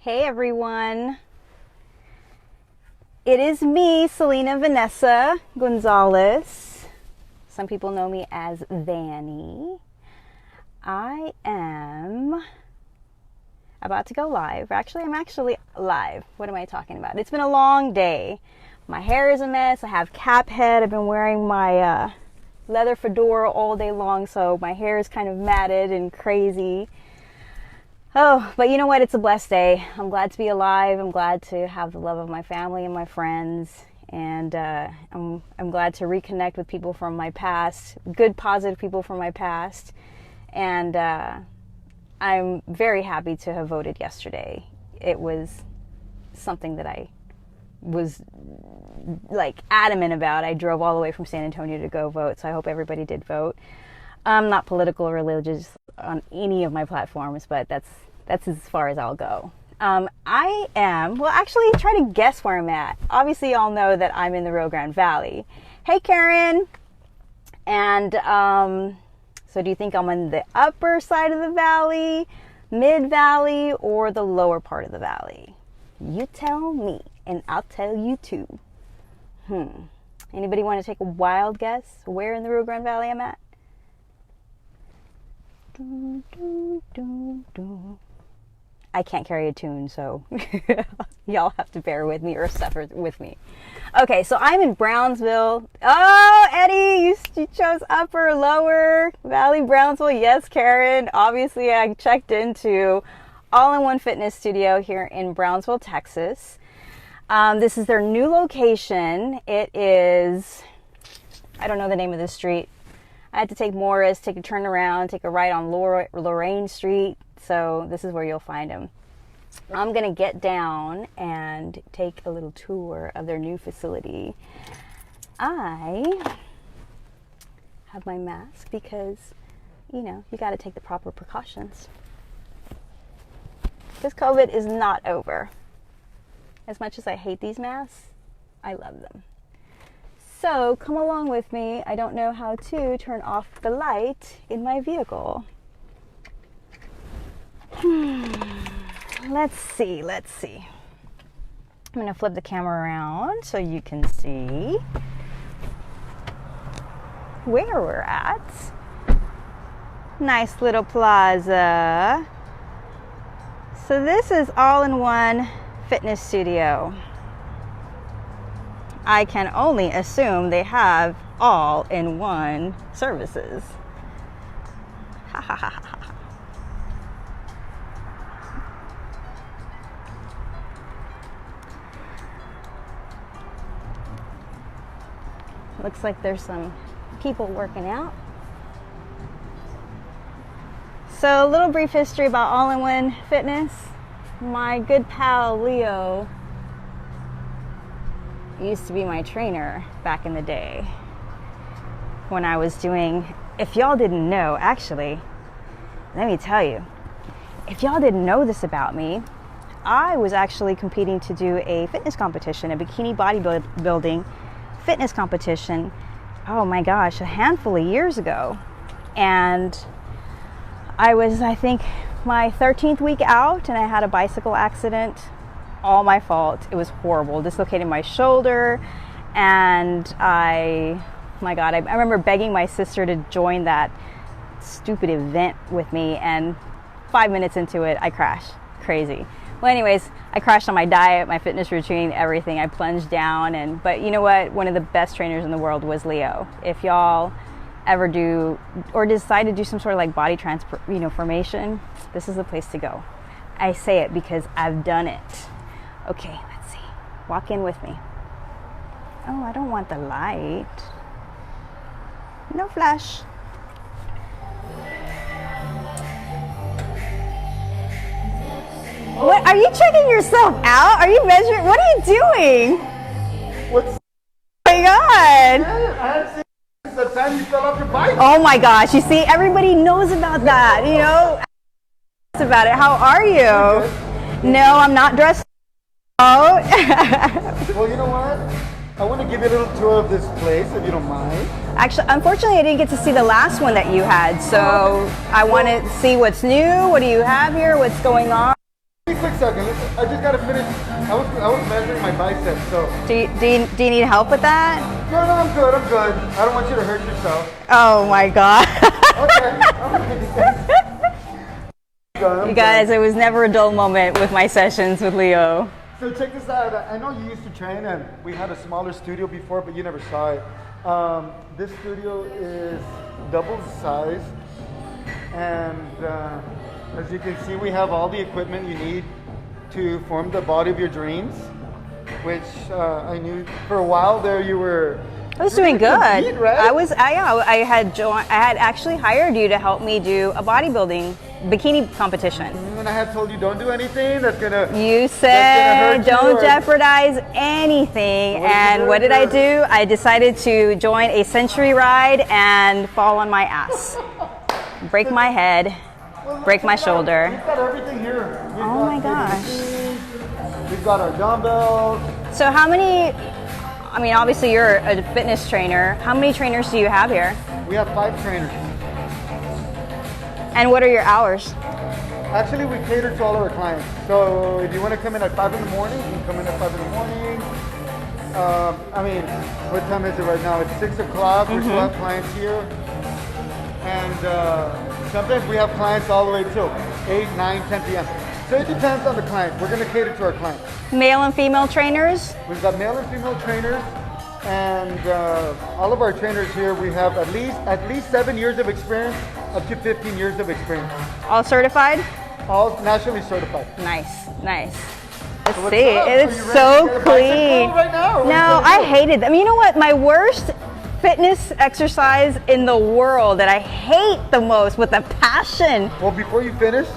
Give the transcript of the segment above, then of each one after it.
Hey everyone, it is me, Selena Vanessa Gonzalez. Some people know me as Vanny. I am about to go live. I'm actually live. What am I talking about? It's been a long day. My hair is a mess. I have cap head. I've been wearing my leather fedora all day long, so my hair is kind of matted and crazy. Oh, but you know what? It's a blessed day. I'm glad to be alive. I'm glad to have the love of my family and my friends. And I'm glad to reconnect with people from my past, good, positive people from my past. And I'm very happy to have voted yesterday. It was something that I was like adamant about. I drove all the way from San Antonio to go vote, so I hope everybody did vote. I'm not political or religious on any of my platforms, but that's as far as I'll go. I am, well, actually, try to guess where I'm at. Obviously, y'all know that I'm in the Rio Grande Valley. Hey, Karen. And so do you think I'm on the upper side of the valley, mid-valley, or the lower part of the valley? You tell me, and I'll tell you too. Anybody want to take a wild guess where in the Rio Grande Valley I'm at? I can't carry a tune, so y'all have to bear with me or suffer with me. Okay, so I'm in Brownsville. Oh, Eddie, you chose upper, lower, Valley, Brownsville. Yes, Karen. Obviously, I checked into All-in-One Fitness Studio here in Brownsville, Texas. This is their new location. It is, I don't know the name of the street. I had to take Morris, take a turn around, take a right on Lorraine Street. So this is where you'll find them. I'm going to get down and take a little tour of their new facility. I have my mask because, you know, you got to take the proper precautions. This COVID is not over. As much as I hate these masks, I love them. So come along with me. I don't know how to turn off the light in my vehicle. Let's see. I'm going to flip the camera around so you can see where we're at. Nice little plaza. So this is All-in-One Fitness Studio. I can only assume they have all-in-one services. Ha ha ha ha. Looks like there's some people working out. So a little brief history about All-in-One Fitness. My good pal Leo used to be my trainer back in the day when I was doing, if y'all didn't know, actually, let me tell you, if y'all didn't know this about me, I was actually competing to do a fitness competition, a bikini bodybuilding fitness competition, oh my gosh, a handful of years ago. And I was, I think, my 13th week out, and I had a bicycle accident. All my fault. It was horrible. Dislocated my shoulder, and I remember begging my sister to join that stupid event with me, and 5 minutes into it, I crashed. Crazy. Well, anyways, I crashed on my diet, my fitness routine, everything. I plunged down, but you know what? One of the best trainers in the world was Leo. If y'all ever do or decide to do some sort of like body transformation, this is the place to go. I say it because I've done it. Okay, let's see. Walk in with me. Oh, I don't want the light. No flash. What, are you checking yourself out? Are you measuring? What are you doing? What's Oh my God. I since the time you fell off your bike. Oh my gosh, you see, everybody knows about that, you know? About it. How are you? No, I'm not dressed out. Well, you know what? I want to give you a little tour of this place, if you don't mind. Actually, unfortunately, I didn't get to see the last one that you had, so I want to see what's new. What do you have here? What's going on? Give me a quick second. I just gotta finish. I was measuring my biceps, so. Do you need help with that? No, I'm good. I'm good. I don't want you to hurt yourself. Oh my God. Okay. You guys, it was never a dull moment with my sessions with Leo. So check this out. I know you used to train, and we had a smaller studio before, but you never saw it. This studio is double the size, and as you can see, we have all the equipment you need to form the body of your dreams. Which I knew for a while there you were. I was doing good. Compete, right? I had actually hired you to help me do a bodybuilding bikini competition. And I had told you don't do anything that's gonna. You said that's gonna hurt don't you jeopardize anything, and what did I do? I decided to join a century ride and fall on my ass, break my head, break my shoulder. We've got everything here. Oh my gosh. We've got our dumbbells. So how many? I mean, obviously you're a fitness trainer. How many trainers do you have here? We have 5 trainers. And what are your hours? Actually, we cater to all of our clients. So if you want to come in at 5 in the morning, you can come in at 5 in the morning. I mean, what time is it right now? It's 6 o'clock. We still have clients here. And sometimes we have clients all the way till 8, 9, 10 p.m. So it depends on the client. We're going to cater to our clients. Male and female trainers? We've got male and female trainers. And all of our trainers here, we have at least 7 years of experience, up to 15 years of experience. All certified? All nationally certified. Nice, nice. Let's So see. what's up? It is Are you ready so to get a bicep clean. curl right now, or what No, are you I gonna do? hated them. You know what? My worst fitness exercise in the world that I hate the most with a passion. Well, before you finish,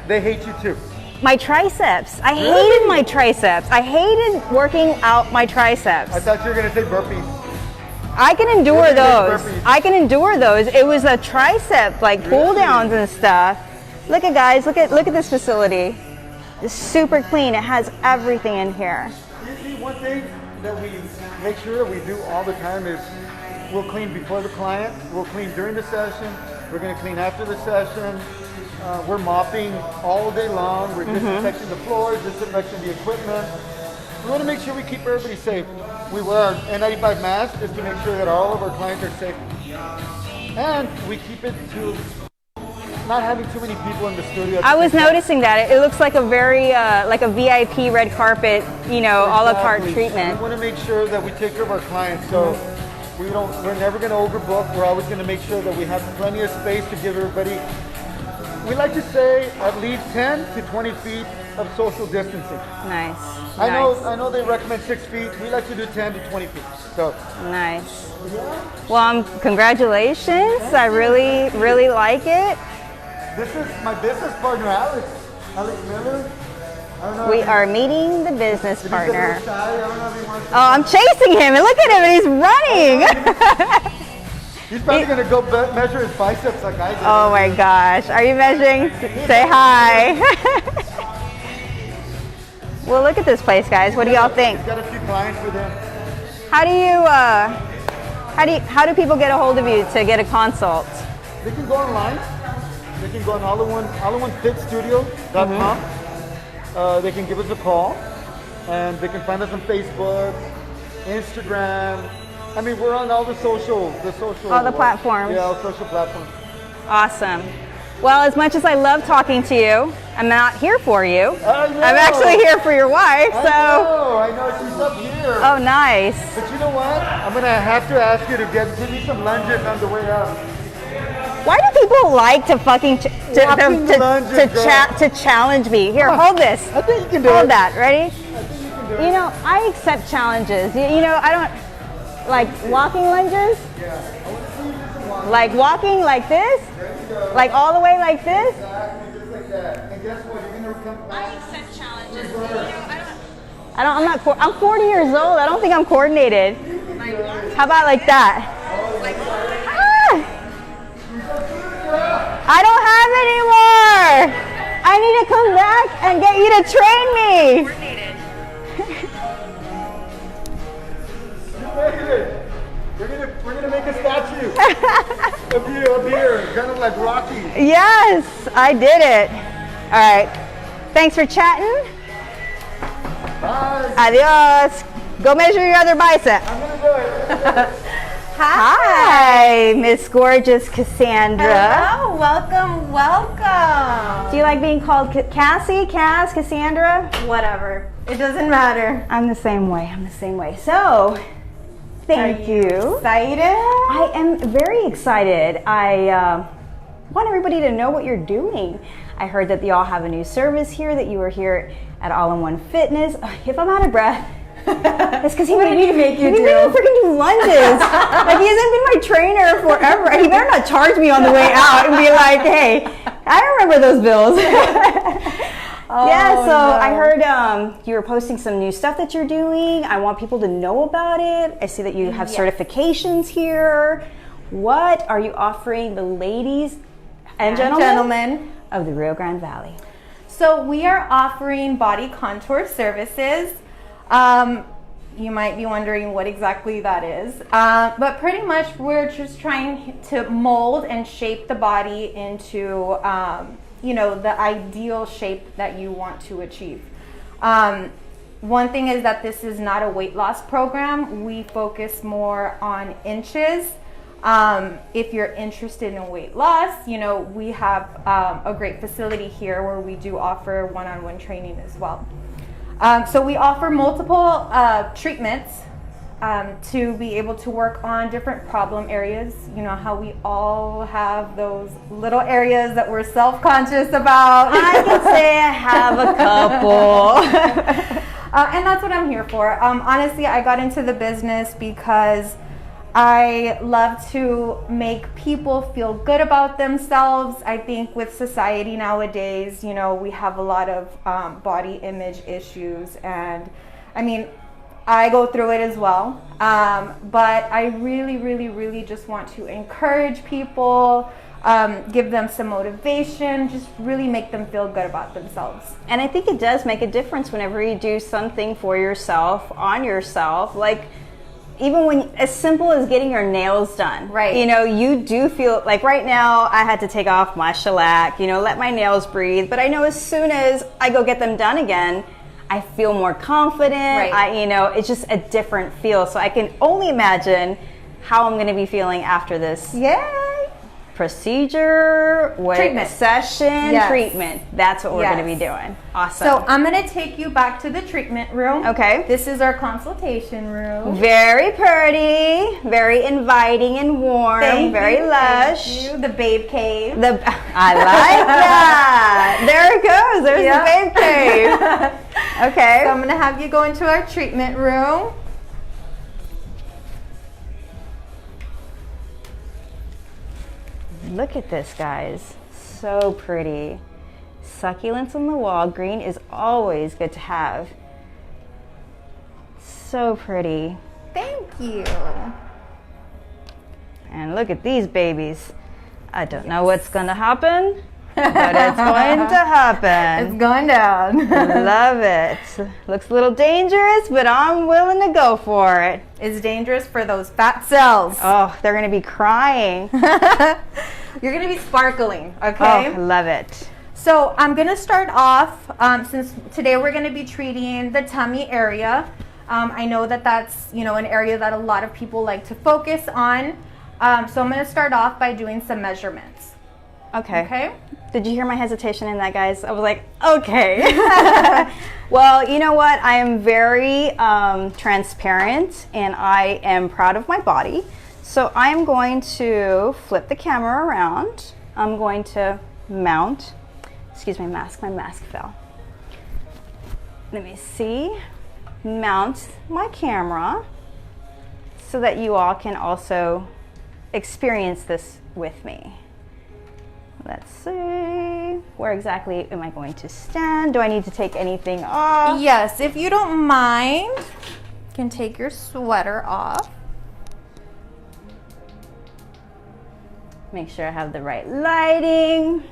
they hate you too. My triceps. I Really? hated my triceps. I hated working out my triceps. I thought you were going to say burpees. I can endure Really big those. burpees. I can endure those. It was a tricep, like pull downs and stuff. Look at guys, look at this facility. It's super clean. It has everything in here. You see, one thing that we make sure that we do all the time is we'll clean before the client, we'll clean during the session, we're going to clean after the session. We're mopping all day long. We're disinfecting the floors, disinfecting the equipment. We want to make sure we keep everybody safe. We wear our N95 mask just to make sure that all of our clients are safe. And we keep it to not having too many people in the studio. I was noticing that. It looks like a very, like a VIP red carpet, you know, a la carte treatment. We want to make sure that we take care of our clients. So we're never going to overbook. We're always going to make sure that we have plenty of space to give everybody. We like to say at least 10 to 20 feet of social distancing. Nice. I know they recommend 6 feet. We like to do 10 to 20 feet. So Nice. Well, congratulations. I really, really like it. this is my business partner, Alex Miller. I don't know We if are meeting the business he's a little partner. shy. I don't know if he wants to. Oh, I'm chasing him, and look at him, and he's running. He's probably going to go measure his biceps like I did. Oh my gosh. Are you measuring? Say hi. Well, look at this place, guys. What do y'all think? He's got a few clients with him. How do people get a hold of you to get a consult? They can go online. They can go on allinoneFitStudio.com. They can give us a call, and they can find us on Facebook, Instagram. I mean, we're on all the social. All the platforms. Yeah, all social platforms. Awesome. Well, as much as I love talking to you, I'm not here for you. I know. I'm actually here for your wife. So. I know. She's up here. Oh, nice. But you know what? I'm gonna have to ask you to give me some lunges on the way up. Why do people like to fucking to challenge me? Here, hold this. I think you can do Hold it. that. Ready? I think you can do it. You know, I accept challenges. You know, I don't like walking lunges. Yeah. I want to see you do some lunges. Like walking like this, There you go. like all the way like this. Exactly, just like that. And guess what? You're gonna come back. accept challenges. You know, I'm 40 years old. I don't think I'm coordinated. How about like that? Ah! I don't have any more. I need to come back and get you to train me. We're gonna make a statue of you up here, kind of like Rocky. Yes, I did it. All right. Thanks for chatting. Bye. Adios. Go measure your other bicep. I'm gonna do it. Hi, Miss Gorgeous Cassandra. Hello, welcome. Do you like being called Cassie, Cass, Cassandra? Whatever, it doesn't matter. I'm the same way. So, thank you. Excited? I am very excited. I want everybody to know what you're doing. I heard that y'all have a new service here, that you were here at All-in-One Fitness. If I'm out of breath, it's because he made me freaking do lunges. Like, he hasn't been my trainer forever. He better not charge me on the way out and be like, hey, I remember those bills. Yeah, so I heard you were posting some new stuff that you're doing. I want people to know about it. I see that you have certifications here. What are you offering the ladies and gentlemen of the Rio Grande Valley? So we are offering body contour services. You might be wondering what exactly that is, but pretty much we're just trying to mold and shape the body into the ideal shape that you want to achieve. One thing is that this is not a weight loss program. We focus more on inches. If you're interested in weight loss, we have a great facility here where we do offer one-on-one training as well. So we offer multiple treatments to be able to work on different problem areas. You know how we all have those little areas that we're self-conscious about. I can say I have a couple. And that's what I'm here for. Honestly, I got into the business because I love to make people feel good about themselves. I think with society nowadays, we have a lot of body image issues, and I mean, I go through it as well. But I really just want to encourage people, give them some motivation, just really make them feel good about themselves. And I think it does make a difference whenever you do something for yourself, on yourself, like even when as simple as getting your nails done. Right. You do feel like right now I had to take off my shellac, let my nails breathe. But I know as soon as I go get them done again, I feel more confident. Right. It's just a different feel. So I can only imagine how I'm going to be feeling after this. Yay! Procedure, session, treatment. That's what we're going to be doing. Awesome. So I'm going to take you back to the treatment room. Okay. This is our consultation room. Very pretty, very inviting and warm, very lush. Thank you. The babe cave. I like that. There it goes. There's the babe cave. Okay. So I'm going to have you go into our treatment room. Look at this, guys. So pretty. Succulents on the wall. Green is always good to have. So pretty. Thank you. And look at these babies. I don't know what's going to happen, but it's going to happen. It's going down. Love it. Looks a little dangerous, but I'm willing to go for it. It's dangerous for those fat cells. Oh, they're going to be crying. You're going to be sparkling, okay? Oh, I love it. So I'm going to start off, since today we're going to be treating the tummy area. I know that that's, an area that a lot of people like to focus on. So I'm going to start off by doing some measurements. Okay. Did you hear my hesitation in that, guys? I was like, okay. Well, you know what? I am very transparent, and I am proud of my body. So I'm going to flip the camera around. I'm going to mount. Excuse my mask fell. Let me see. Mount my camera so that you all can also experience this with me. Let's see. Where exactly am I going to stand? Do I need to take anything off? Yes, if you don't mind, you can take your sweater off. Make sure I have the right lighting.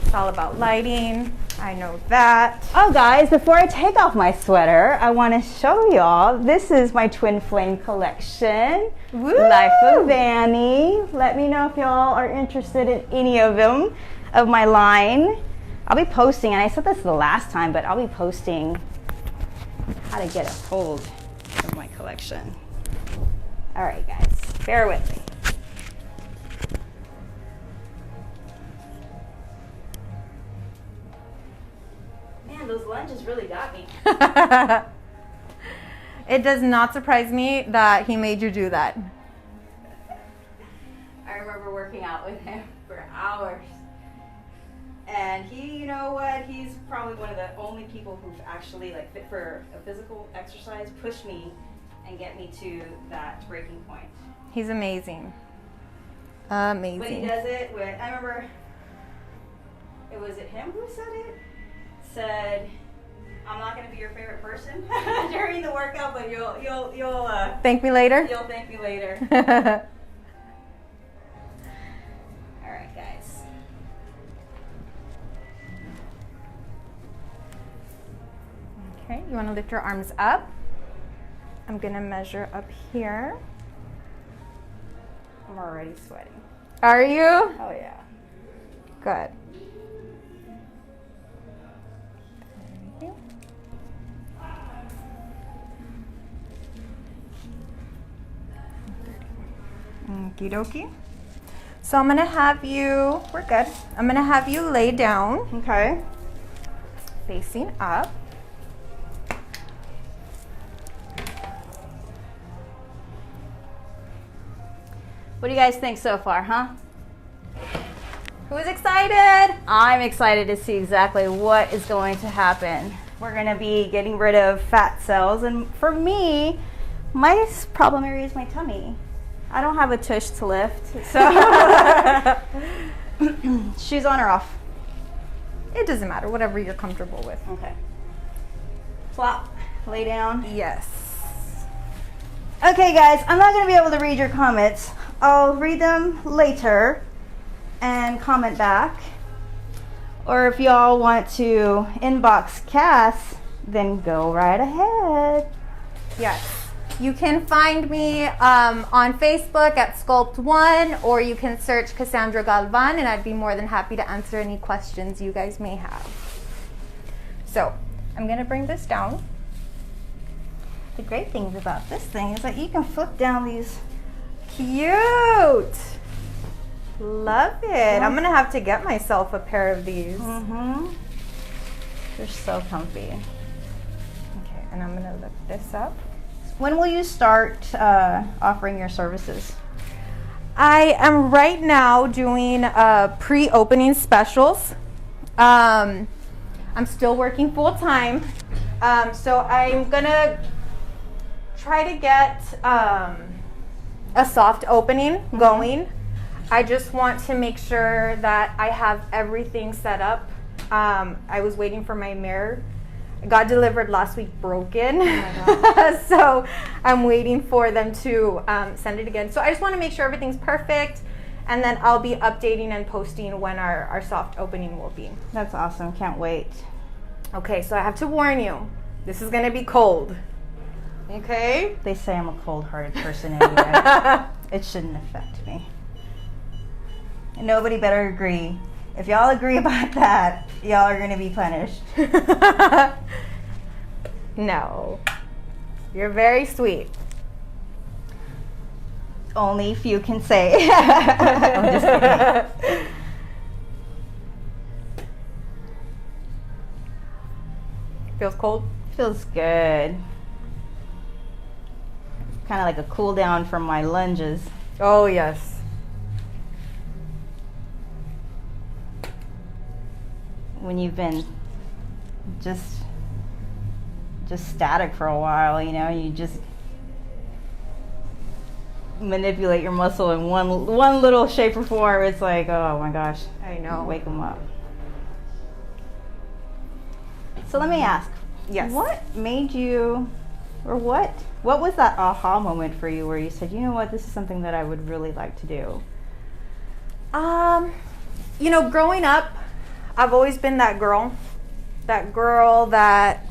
It's all about lighting. I know that. Oh, guys, before I take off my sweater, I want to show y'all. This is my Twin Flame collection. Woo! Life of Annie. Let me know if y'all are interested in any of them, of my line. I'll be posting, and I said this the last time, but I'll be posting how to get a hold of my collection. All right, guys, bear with me. Man, those lunges really got me. It does not surprise me that he made you do that. I remember working out with him for hours. And he, you know what, he's probably one of the only people who've actually, like, fit for a physical exercise, pushed me and get me to that breaking point. He's amazing. But he does it with, I remember, was it him who said it? Said, I'm not going to be your favorite person during the workout, but you'll thank me later? You'll thank me later. All right, guys. Okay, you want to lift your arms up. I'm going to measure up here. I'm already sweating. Are you? Oh, yeah. Good. Okie dokie. So I'm going to have you, we're good. I'm going to have you lay down. Okay. Facing up. What do you guys think so far, huh? Who's excited? I'm excited to see exactly what is going to happen. We're going to be getting rid of fat cells, and for me, my problem area is my tummy. I don't have a tush to lift, so shoes on or off? It doesn't matter, whatever you're comfortable with. Okay. Flop, lay down. Yes. Okay, guys, I'm not going to be able to read your comments. I'll read them later and comment back. Or if y'all want to inbox Cass, then go right ahead. Yes. You can find me on Facebook at Sculpt1, or you can search Cassandra Galvan, and I'd be more than happy to answer any questions you guys may have. So I'm going to bring this down. The great thing about this thing is that you can flip down these. Cute. Love it. I'm going to have to get myself a pair of these. Mm-hmm. They're so comfy. Okay, and I'm going to lift this up. When will you start offering your services? I am right now doing pre-opening specials. I'm still working full time, so I'm gonna try to get a soft opening going. I just want to make sure that I have everything set up. I was waiting for my mirror. It got delivered last week broken. Oh my gosh. So I'm waiting for them to send it again. So I just want to make sure everything's perfect, and then I'll be updating and posting when our soft opening will be. That's awesome. Can't wait. Okay, so I have to warn you, this is going to be cold. Okay? They say I'm a cold-hearted person anyway. It shouldn't affect me. And nobody better agree. If y'all agree about that, y'all are going to be punished. No. You're very sweet. Only few can say. I'm just kidding. Feels cold? Feels good. Kind of like a cool down from my lunges. Oh, yes. When you've been just static for a while, you know, you just manipulate your muscle in one little shape or form. It's like, oh my gosh, I know. Wake them up. So let me ask, yes, what made you, or what was that aha moment for you where you said, you know what, this is something that I would really like to do? You know, growing up, I've always been that girl that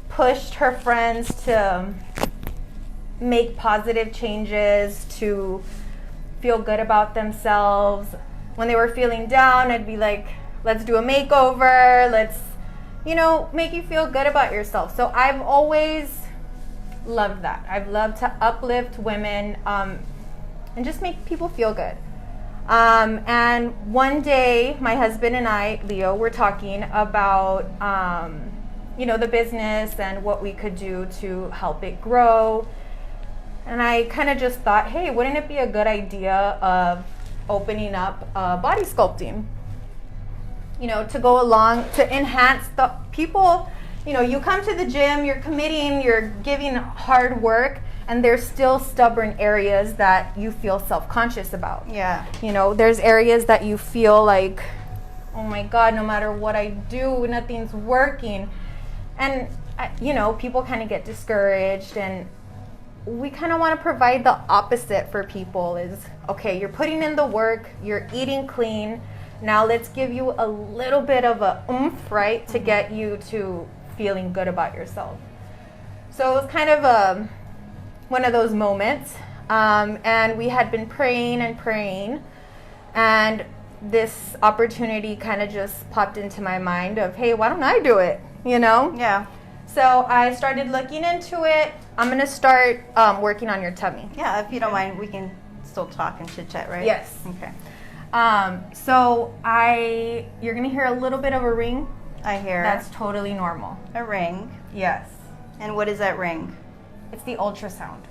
pushed her friends to make positive changes, to feel good about themselves. When they were feeling down, I'd be like, let's do a makeover, let's, you know, make you feel good about yourself. So I've always loved that. I've loved to uplift women and just make people feel good. And one day, my husband and I, Leo, were talking about, you know, the business and what we could do to help it grow. And I kind of just thought, hey, wouldn't it be a good idea of opening up body sculpting? You know, to go along, to enhance the people. You know, you come to the gym, you're committing, you're giving hard work, and there's still stubborn areas that you feel self-conscious about. Yeah. You know, there's areas that you feel like, oh my God, no matter what I do, nothing's working. And, you know, people kind of get discouraged, and we kind of want to provide the opposite for people is, okay, you're putting in the work, you're eating clean, now let's give you a little bit of a oomph, right, to get you to feeling good about yourself. So it was kind of one of those moments, and we had been praying, and this opportunity kind of just popped into my mind of, hey, why don't I do it, you know? Yeah. So I started looking into it. I'm going to start working on your tummy. Yeah, if you don't mind, we can still talk and chit chat, right? Yes. Okay. So you're going to hear a little bit of a ring. I hear That's totally normal. a ring. Yes. And what is that ring? It's the ultrasound.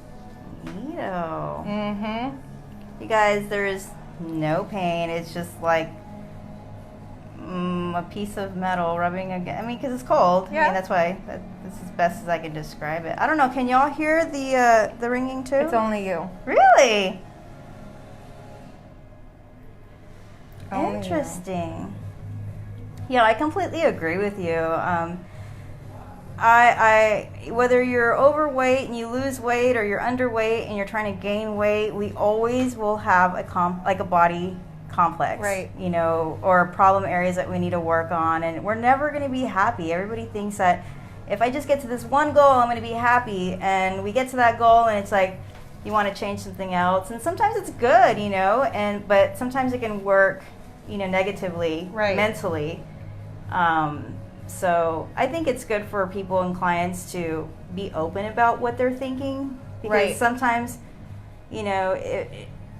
Neato. Mm-hmm. You guys, there is no pain. It's just like a piece of metal rubbing against. I mean, because it's cold. Yeah. I mean, that's why this is best as I can describe it. I don't know. Can y'all hear the ringing too? It's only you. Really Only you. interesting. Yeah, I completely agree with you. I whether you're overweight and you lose weight, or you're underweight and you're trying to gain weight, we always will have a body complex, Right. you know, or problem areas that we need to work on, and we're never going to be happy. Everybody thinks that if I just get to this one goal, I'm going to be happy, and we get to that goal and it's like you want to change something else, and sometimes it's good, you know, but sometimes it can work, you know, negatively, Right. mentally. So I think it's good for people and clients to be open about what they're thinking, because Right. sometimes, you know,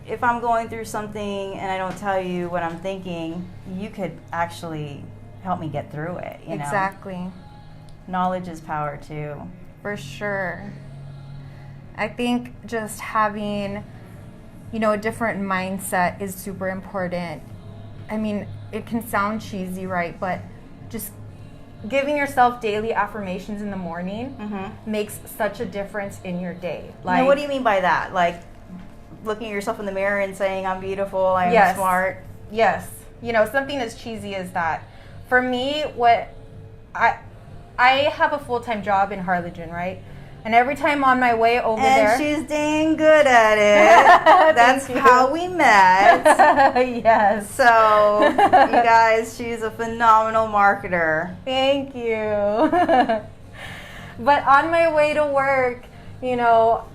if I'm going through something and I don't tell you what I'm thinking, you could actually help me get through it, you know. Exactly. Knowledge is power too. For sure. I think just having, you know, a different mindset is super important. I mean, it can sound cheesy, right? But just giving yourself daily affirmations in the morning makes such a difference in your day. Now, what do you mean by that? Like looking at yourself in the mirror and saying, I'm beautiful, I'm Yes. smart. Yes. You know, something as cheesy as that. For me, what I have a full-time job in Harlingen, right? And every time on my way over And there... she's dang good at it. That's Thank you. how we met. Yes. So, you guys, she's a phenomenal marketer. Thank you. But on my way to work, you know,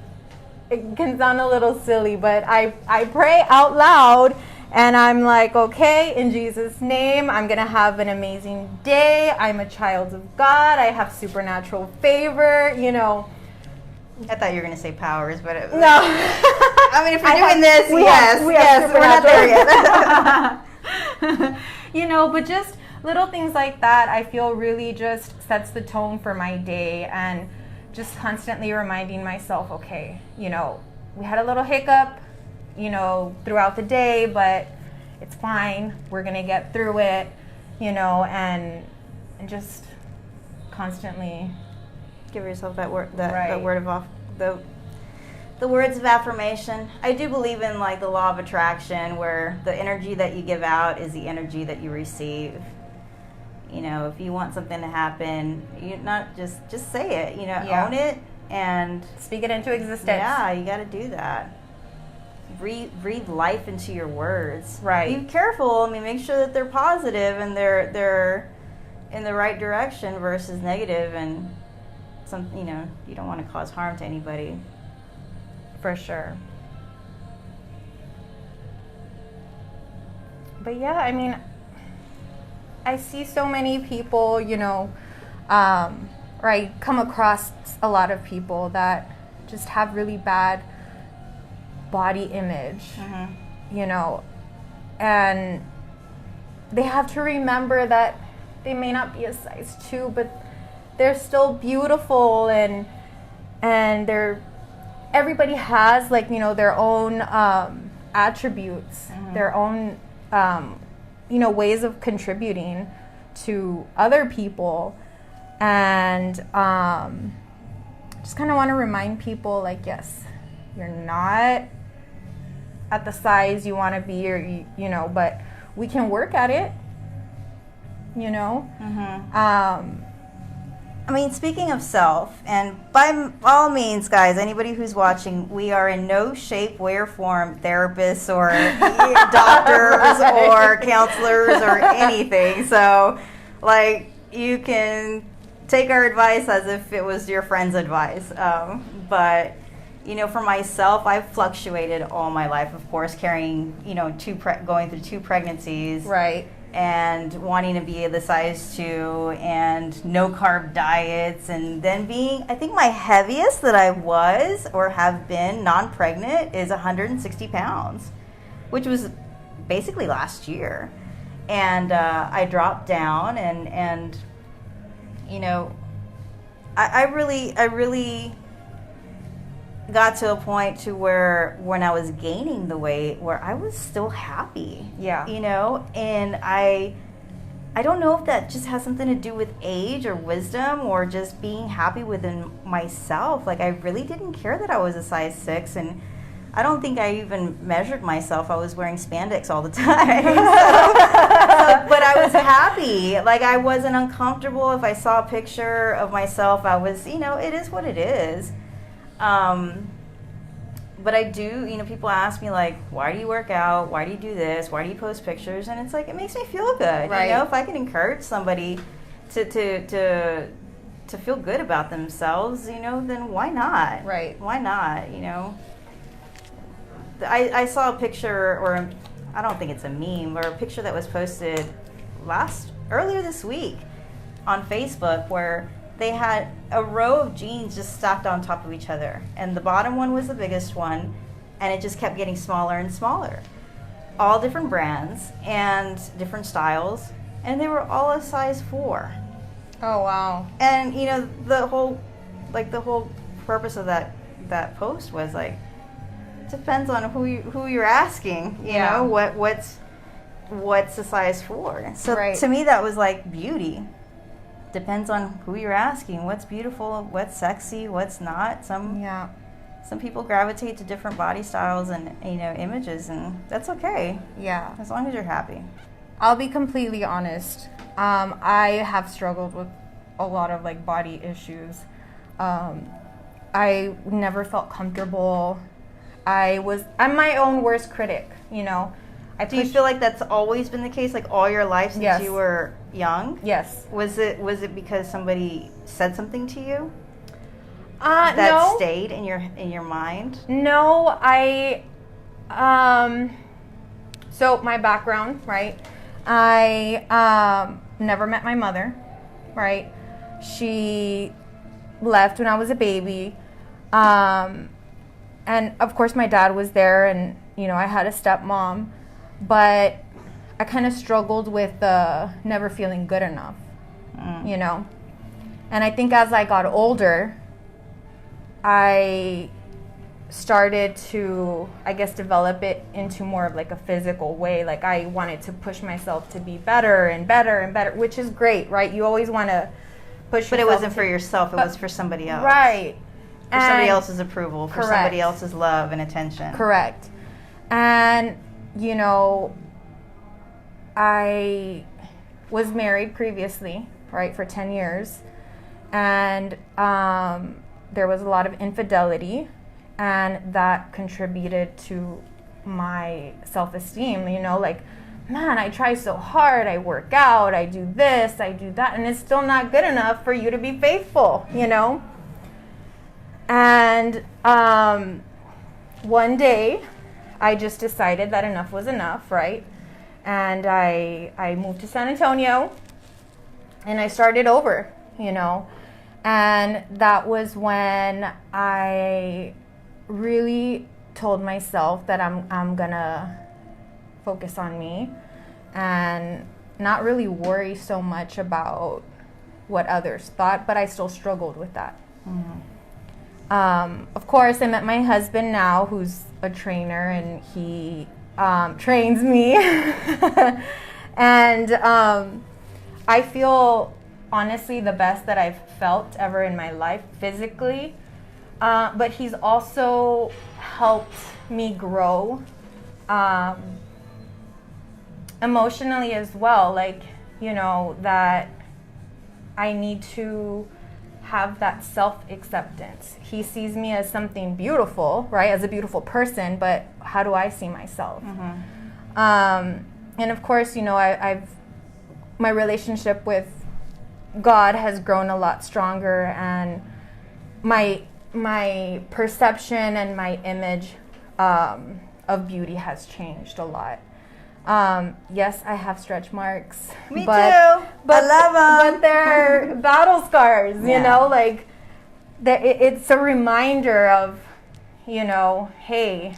it can sound a little silly, but I pray out loud, and I'm like, okay, in Jesus' name, I'm going to have an amazing day. I'm a child of God. I have supernatural favor, you know. I thought you were going to say powers, but it, No. I mean, if you're doing this, we yes, have yes, we're not there yet. You know, but just little things like that, I feel really just sets the tone for my day, and just constantly reminding myself, okay, you know, we had a little hiccup, you know, throughout the day, but it's fine. We're going to get through it, you know, and just constantly Give yourself that word, Right. that word of the words of affirmation. I do believe in like the law of attraction, where the energy that you give out is the energy that you receive. You know, if you want something to happen, you not just say it. You know, Yeah. own it and speak it into existence. yeah, you got to do that. Breathe life into your words. Right. Be careful. I mean, make sure that they're positive and they're in the right direction versus negative, and some, you know, you don't want to cause harm to anybody. For sure. But yeah, I mean, I see so many people, you know, or I come across a lot of people that just have really bad body image, you know, and they have to remember that they may not be a size 2, but they're still beautiful, and everybody has, like, you know, their own attributes, their own you know, ways of contributing to other people. And just kind of want to remind people, like, yes, you're not at the size you want to be, or you know, but we can work at it, you know. I mean, speaking of self, and by all means, guys, anybody who's watching, we are in no shape, way, or form therapists or doctors or counselors or anything. So, like, you can take our advice as if it was your friend's advice. But, you know, for myself, I've fluctuated all my life, of course, carrying, you know, going through 2 pregnancies. Right. And wanting to be the size 2, and no carb diets, and then being, I think my heaviest that I was or have been non-pregnant is 160 pounds, which was basically last year. And I dropped down, and you know, I really got to a point to where when I was gaining the weight, where I was still happy. Yeah. You know, and I don't know if that just has something to do with age or wisdom or just being happy within myself. Like, I really didn't care that I was a size 6, and I don't think I even measured myself. I was wearing spandex all the time. But I was happy. Like, I wasn't uncomfortable. If I saw a picture of myself, I was, you know, it is what it is. But I do, you know, people ask me, like, why do you work out? Why do you do this? Why do you post pictures? And it's like, it makes me feel good. Right. You know, if I can encourage somebody to feel good about themselves, you know, then why not? Right. Why not, you know? I saw a picture, or I don't think it's a meme, or a picture that was posted earlier this week on Facebook, where they had a row of jeans just stacked on top of each other. And the bottom one was the biggest one, and it just kept getting smaller and smaller. All different brands and different styles, and they were all a size 4. Oh, wow. And, you know, the whole purpose of that post was, like, depends on who you're asking, you know, what's a size 4. So to me, that was like beauty. Depends on who you're asking. What's beautiful, what's sexy, what's not. Some people gravitate to different body styles and, you know, images, and that's okay. Yeah. As long as you're happy. I'll be completely honest. I have struggled with a lot of, like, body issues. I never felt comfortable. I'm my own worst critic, you know. Do you feel like that's always been the case, like all your life since you were young? Yes. Was it because somebody said something to you? No. Stayed in your mind? No, so my background, right? I never met my mother, right? She left when I was a baby. And of course my dad was there, and, you know, I had a stepmom. But I kind of struggled with never feeling good enough, you know. And I think as I got older, I started to, I guess, develop it into more of like a physical way. Like, I wanted to push myself to be better and better and better, which is great, right? You always want to push yourself. But it wasn't for yourself, it was for somebody else. Right. For somebody else's approval, for somebody else's love and attention. Correct. And, you know, I was married previously, right, for 10 years. And there was a lot of infidelity, and that contributed to my self-esteem, you know, like, man, I try so hard, I work out, I do this, I do that, and it's still not good enough for you to be faithful, you know? And one day, I just decided that enough was enough, right? and I moved to San Antonio, and I started over, you know. And that was when I really told myself that I'm gonna focus on me and not really worry so much about what others thought, but I still struggled with that. Of course, I met my husband now, who's a trainer, and he trains me. And I feel, honestly, the best that I've felt ever in my life physically. But he's also helped me grow emotionally as well. Like, you know, that I need to have that self-acceptance. He sees me as something beautiful, right? As a beautiful person, but how do I see myself? And of course, you know, I've my relationship with God has grown a lot stronger, and my perception and my image of beauty has changed a lot. Yes, I have stretch marks. Me too. I love them. But they're battle scars, you know, like it's a reminder of, you know, hey,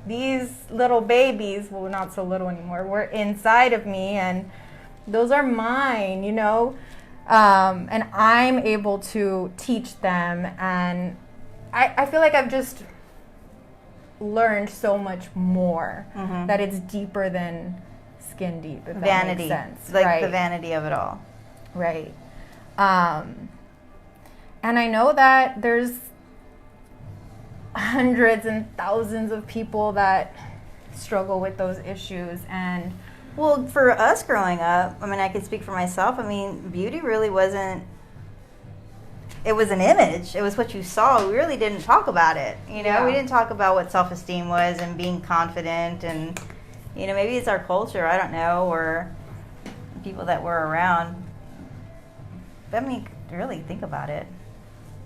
these little babies, well, not so little anymore, were inside of me, and those are mine, you know. And I'm able to teach them, and I feel like I've just learned so much more, that it's deeper than skin deep, if vanity. That makes sense. Like right. the vanity of it all. Right. And I know that there's hundreds and thousands of people that struggle with those issues, and well, for us growing up, I mean, I can speak for myself. I mean, beauty really wasn't, it was an image. It was what you saw. We really didn't talk about it. You know, we didn't talk about what self-esteem was and being confident, and, you know, maybe it's our culture, I don't know, or people that were around. But, I mean, really think about it.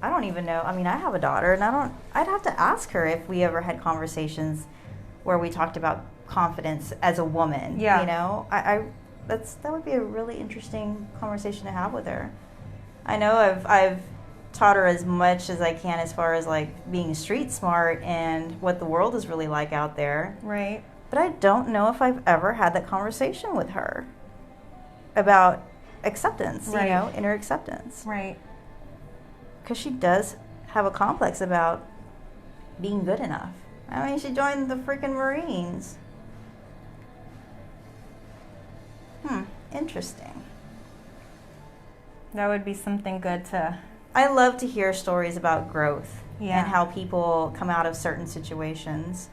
I don't even know. I mean, I have a daughter, and I'd have to ask her if we ever had conversations where we talked about confidence as a woman. You know, that would be a really interesting conversation to have with her. I know I've taught her as much as I can as far as like being street smart and what the world is really like out there. right. But I don't know if I've ever had that conversation with her about acceptance, you know, inner acceptance. Right. Because she does have a complex about being good enough. I mean, she joined the freaking Marines. Interesting. That would be something good to... I love to hear stories about growth Yeah. and how people come out of certain situations.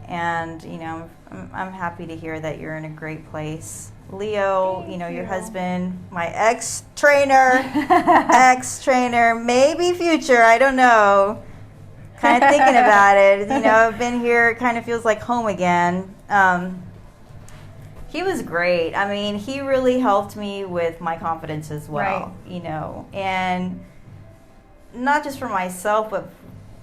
And, you know, I'm happy to hear that you're in a great place. Leo, Thank you know, your you. husband, my ex-trainer, maybe future, I don't know. Kind of thinking about it. You know, I've been here, it kind of feels like home again. He was great. I mean, he really helped me with my confidence as well, you know, and not just for myself, but,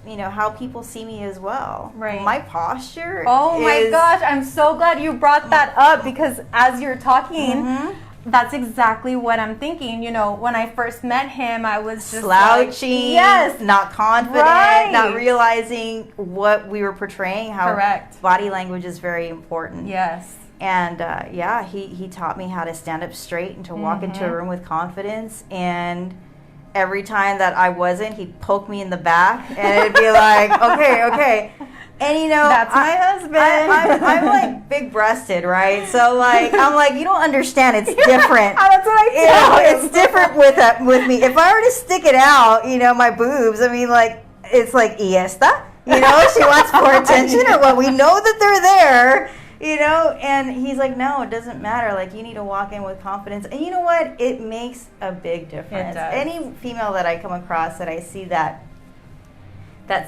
you know, how people see me as well. Right. My posture Oh my gosh, I'm so glad you brought that up, because as you're talking, that's exactly what I'm thinking. You know, when I first met him, I was just slouchy, yes, not confident, right, not realizing what we were portraying, how correct, body language is very important. yes. And yeah, he taught me how to stand up straight and to walk into a room with confidence. And every time that I wasn't, he'd poke me in the back, and it'd be like, okay. And you know, That's my husband. I'm like big-breasted, right? So like, I'm like, you don't understand. It's different. That's what I You know, it's different with me. If I were to stick it out, you know, my boobs. I mean, like, it's like esta. You know, she wants more attention, or what? We know that they're there. You know, and he's like, no, it doesn't matter. Like, you need to walk in with confidence. And you know what? It makes a big difference. It does. Any female that I come across that I see that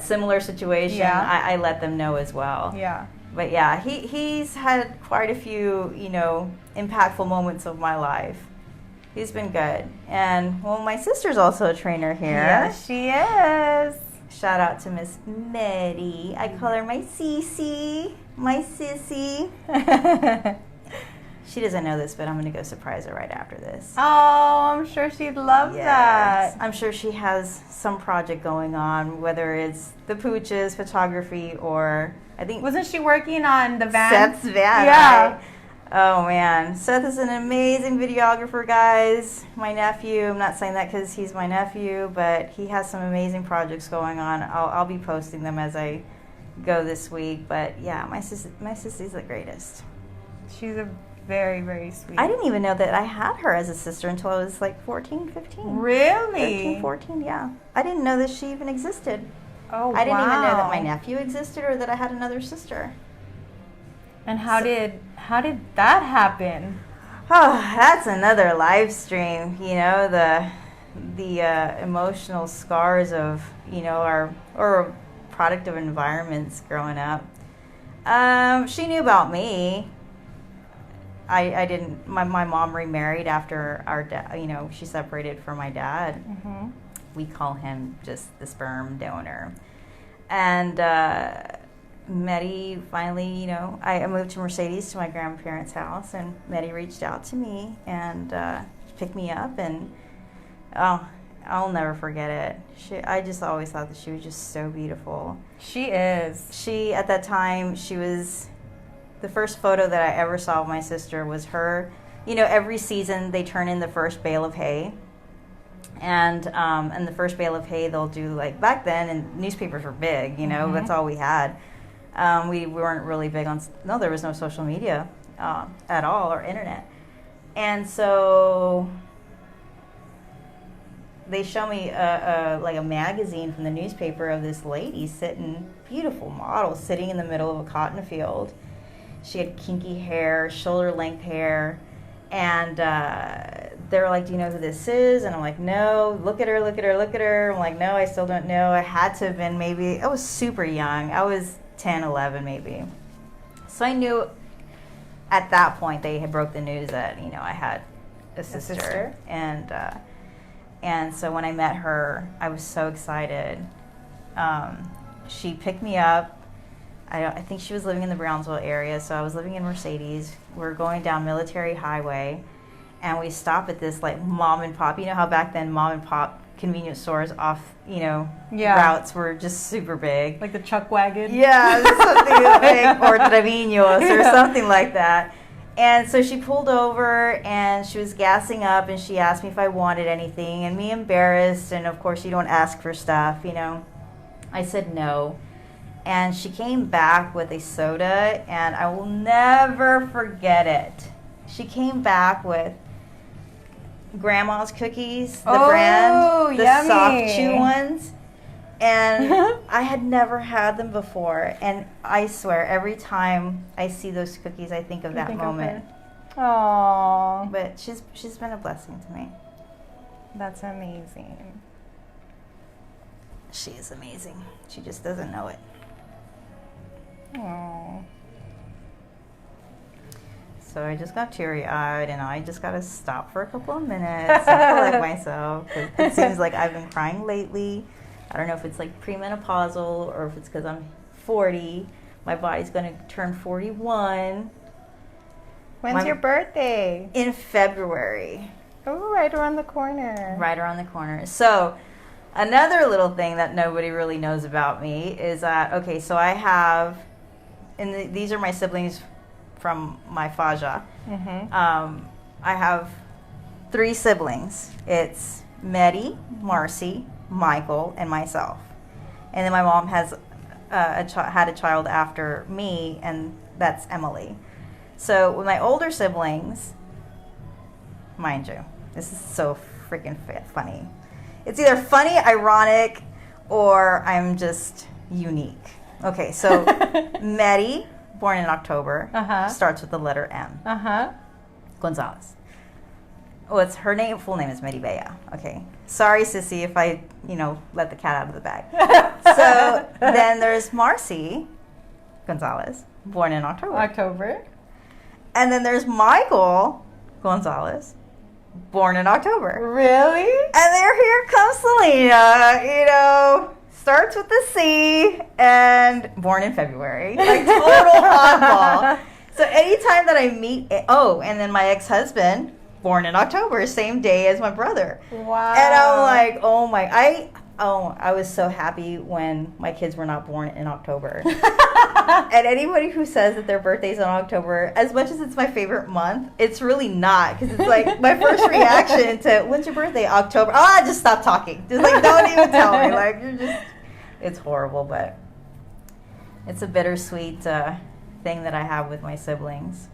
similar situation, I let them know as well. Yeah. But yeah, he's had quite a few, you know, impactful moments of my life. He's been good. And, well, my sister's also a trainer here. Yes, she is. Shout out to Miss Medi. I call her my Cece. My sissy. She doesn't know this, but I'm going to go surprise her right after this. Oh, I'm sure she'd love that. I'm sure she has some project going on, whether it's the pooches, photography, or I think... Wasn't she working on the van? Seth's van, Yeah. right? Oh, man. Seth is an amazing videographer, guys. My nephew. I'm not saying that because he's my nephew, but he has some amazing projects going on. I'll be posting them as I go this week. But, yeah, my sister's the greatest. She's a very, very sweet. I didn't even know that I had her as a sister until I was like 14, 15. Really? 13, 14, yeah. I didn't know that she even existed. Oh, I didn't even know that my nephew existed or that I had another sister. And how did that happen? Oh, that's another live stream. You know, the emotional scars of, you know, or a product of environments growing up. She knew about me. I didn't. My mom remarried after our dad. You know, she separated from my dad. Mm-hmm. We call him just the sperm donor. And Medi finally, you know, I moved to Mercedes to my grandparents' house, and Medi reached out to me and picked me up, and oh, I'll never forget it. I just always thought that she was just so beautiful. She is. She, at that time, she was, the first photo that I ever saw of my sister was her. You know, every season they turn in the first bale of hay. And the first bale of hay, they'll do, like, back then, and newspapers were big, you know, that's all we had. We weren't really big on, no, there was no social media at all, or internet. And so they show me like a magazine from the newspaper of this lady sitting, beautiful model, sitting in the middle of a cotton field. She had kinky hair, shoulder-length hair, and they were like, do you know who this is? And I'm like, no. Look at her, look at her, look at her. I'm like, no, I still don't know. I had to have been maybe, I was super young. I was 10, 11 maybe. So I knew at that point they had broke the news that, you know, I had a sister. And so when I met her, I was so excited. She picked me up. I think she was living in the Brownsville area, so I was living in Mercedes. We're going down Military Highway, and we stop at this, like, mom and pop. You know how back then mom and pop convenience stores off, you know, routes were just super big. Like the Chuck Wagon? Yeah, something like, or Treviños or something like that. And so she pulled over, and she was gassing up, and she asked me if I wanted anything, and me embarrassed, and of course you don't ask for stuff, you know. I said no. And she came back with a soda, and I will never forget it. She came back with Grandma's cookies, the brand, the yummy. soft chew ones. And I had never had them before. And I swear, every time I see those cookies, I think of that moment. Aww. But she's been a blessing to me. That's amazing. She is amazing. She just doesn't know it. Aww. So I just got teary-eyed, and I just got to stop for a couple of minutes and collect myself. It seems like I've been crying lately. I don't know if it's like premenopausal or if it's because I'm 40. My body's going to turn 41. When's your birthday? In February. Oh, right around the corner. Right around the corner. So another little thing that nobody really knows about me is that, okay, so I have, and these are my siblings from my Faja. Mm-hmm. I have 3 siblings. It's Medi, Marcy, Michael, and myself. And then my mom has had a child after me, and that's Emily. So with my older siblings, mind you, this is so freaking funny. It's either funny, ironic, or I'm just unique. Okay, so Medi, born in October, starts with the letter M. Gonzalez. Oh, it's her name. Full name is Medi Bea. Okay. Sorry, sissy, if I, let the cat out of the bag. So then there's Marcy Gonzalez, born in October. And then there's Michael Gonzalez, born in October. Really? And here comes Selena, starts with the C and born in February. Like total oddball. So anytime that I meet, and then my ex-husband, born in October, same day as my brother. Wow. And I'm like, I was so happy when my kids were not born in October. And anybody who says that their birthday's in October, as much as it's my favorite month, it's really not. Because it's like my first reaction to, when's your birthday? October. Just stop talking. Just like, don't even tell me. Like, it's horrible, but it's a bittersweet thing that I have with my siblings.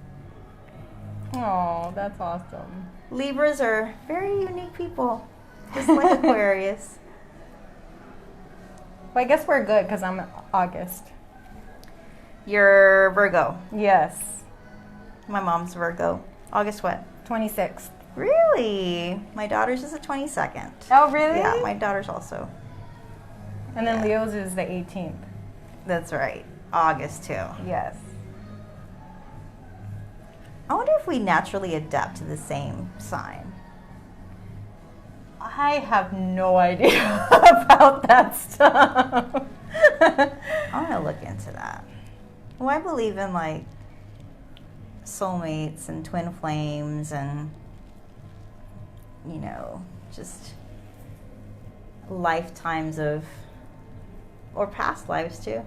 Oh, that's awesome. Libras are very unique people, just like Aquarius. Well, I guess we're good because I'm August. You're Virgo. Yes. My mom's Virgo. August what? 26th. Really? My daughter's is the 22nd. Oh, really? Yeah, my daughter's also. And then Leo's is the 18th. That's right. August too. Yes. I wonder if we naturally adapt to the same sign. I have no idea about that stuff. I'm gonna look into that. Well, I believe in like soulmates and twin flames and, just lifetimes or past lives too.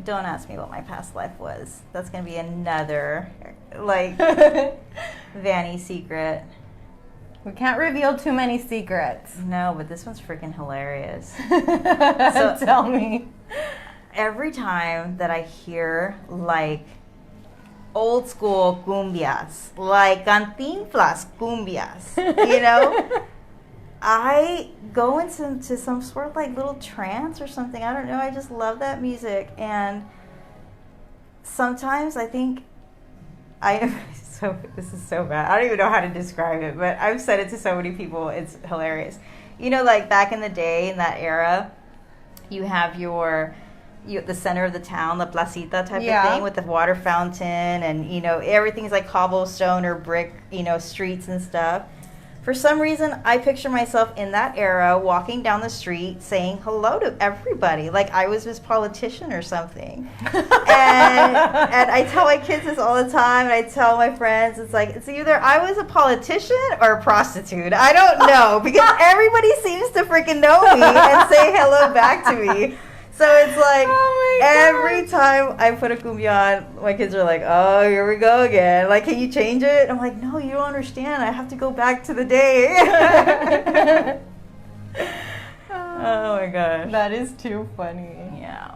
Don't ask me what my past life was. That's going to be another, Vanny secret. We can't reveal too many secrets. No, but this one's freaking hilarious. So tell me. Every time that I hear, old school cumbias, like Cantinflas cumbias, I go into some sort of little trance or something. I don't know. I just love that music. And sometimes I think this is so bad. I don't even know how to describe it, but I've said it to so many people. It's hilarious. Back in the day, in that era, you have the center of the town, the placita type of thing with the water fountain and, everything's like cobblestone or brick, streets and stuff. For some reason, I picture myself in that era walking down the street saying hello to everybody, like I was this politician or something. and I tell my kids this all the time, and I tell my friends, it's either I was a politician or a prostitute. I don't know, because everybody seems to freaking know me and say hello back to me. So it's every time I put a cumbia on, my kids are like, oh, here we go again. Like, can you change it? I'm like, no, you don't understand. I have to go back to the day. Oh my gosh. That is too funny. Yeah.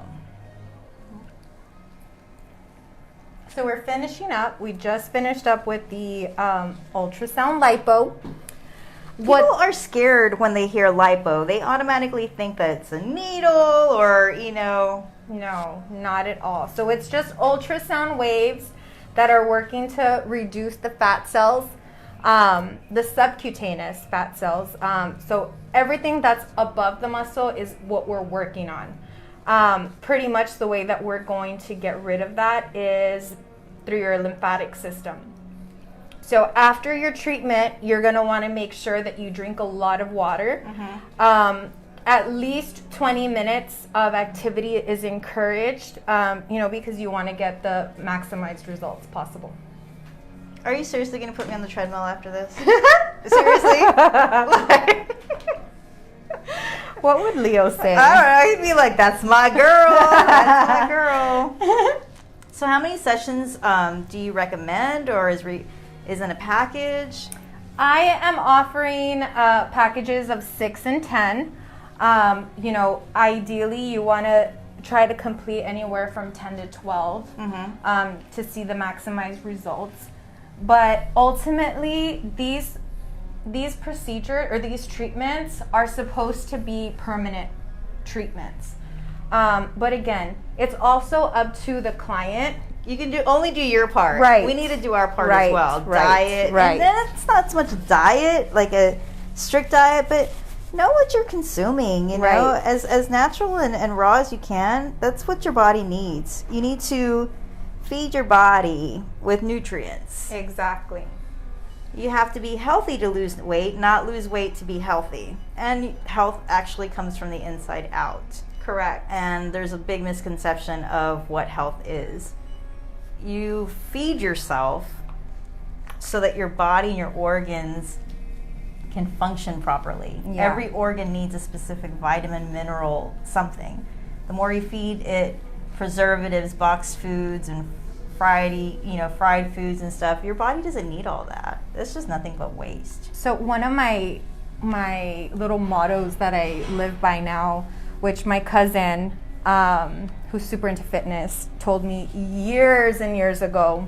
So we're finishing up. We just finished up with the Ultrasound Lipo. People are scared when they hear lipo. They automatically think that it's a needle or, No, not at all. So it's just ultrasound waves that are working to reduce the fat cells, the subcutaneous fat cells. So everything that's above the muscle is what we're working on. Pretty much the way that we're going to get rid of that is through your lymphatic system. So after your treatment, you're going to want to make sure that you drink a lot of water. Mm-hmm. At least 20 minutes of activity is encouraged, because you want to get the maximized results possible. Are you seriously going to put me on the treadmill after this? Seriously? What would Leo say? I don't know. He'd be like, that's my girl. That's my girl. So how many sessions do you recommend, or is in a package? I am offering packages of 6 and 10. Ideally you want to try to complete anywhere from 10 to 12 to see the maximized results. But ultimately, these procedures or these treatments are supposed to be permanent treatments. But again, it's also up to the client. You can only do your part. Right. We need to do our part Right. as well. Right. Diet. Right. And then it's not so much diet, like a strict diet, but know what you're consuming, Right. as natural and raw as you can. That's what your body needs. You need to feed your body with nutrients. Exactly. You have to be healthy to lose weight, not lose weight to be healthy. And health actually comes from the inside out. Correct. And there's a big misconception of what health is. You feed yourself so that your body and your organs can function properly. Yeah. Every organ needs a specific vitamin, mineral, something. The more you feed it preservatives, boxed foods, and fried foods and stuff, your body doesn't need all that. It's just nothing but waste. So one of my little mottos that I live by now, which my cousin, who's super into fitness, told me years and years ago,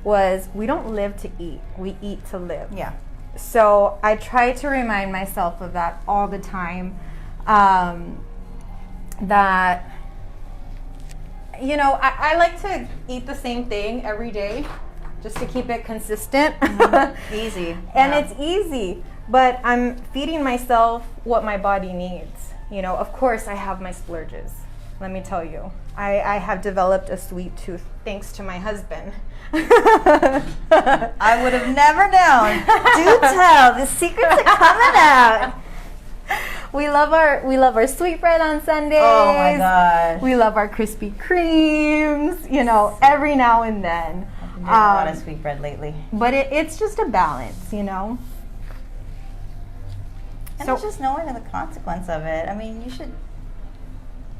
was we don't live to eat, we eat to live. Yeah. So I try to remind myself of that all the time, that, you know, I like to eat the same thing every day just to keep it consistent. Easy. And it's easy, but I'm feeding myself what my body needs. You know, of course I have my splurges. Let me tell you, I have developed a sweet tooth thanks to my husband. I would have never known. Do tell, the secrets are coming out. We love our sweetbread on Sundays. Oh my gosh. We love our Krispy Kremes, you know, every now and then. I've been doing a lot of sweetbread lately. But it's just a balance, you know. And So- it's just knowing the consequence of it. I mean, you should,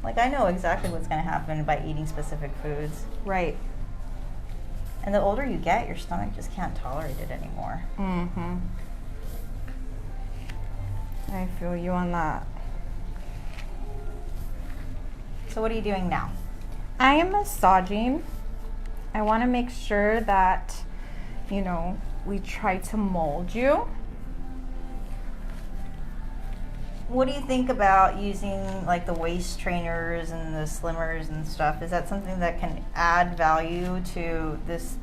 like, I know exactly what's going to happen by eating specific foods. Right. And the older you get, your stomach just can't tolerate it anymore. Mm-hmm. I feel you on that. So what are you doing now? I am massaging. I want to make sure that, you know, we try to mold you. What do you think about using like the waist trainers and the slimmers and stuff? Is that something that can add value to this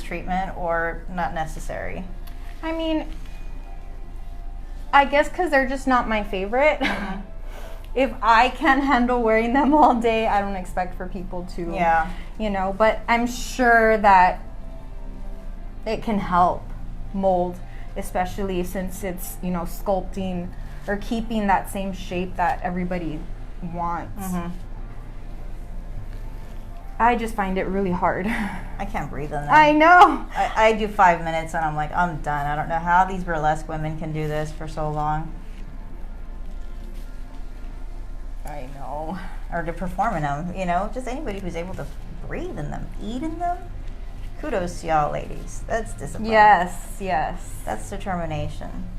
treatment, or not necessary? I mean, I guess because they're just not my favorite. Mm-hmm. If I can't handle wearing them all day, I don't expect for people to. Yeah. You know, but I'm sure that it can help mold, especially since it's, you know, sculpting or keeping that same shape that everybody wants. Mm-hmm. I just find it really hard. I can't breathe in them. I know. I do 5 minutes and I'm like, I'm done. I don't know how these burlesque women can do this for so long. I know. Or to perform in them, you know, just anybody who's able to breathe in them, eat in them. Kudos to y'all ladies. That's discipline. Yes, yes. That's determination.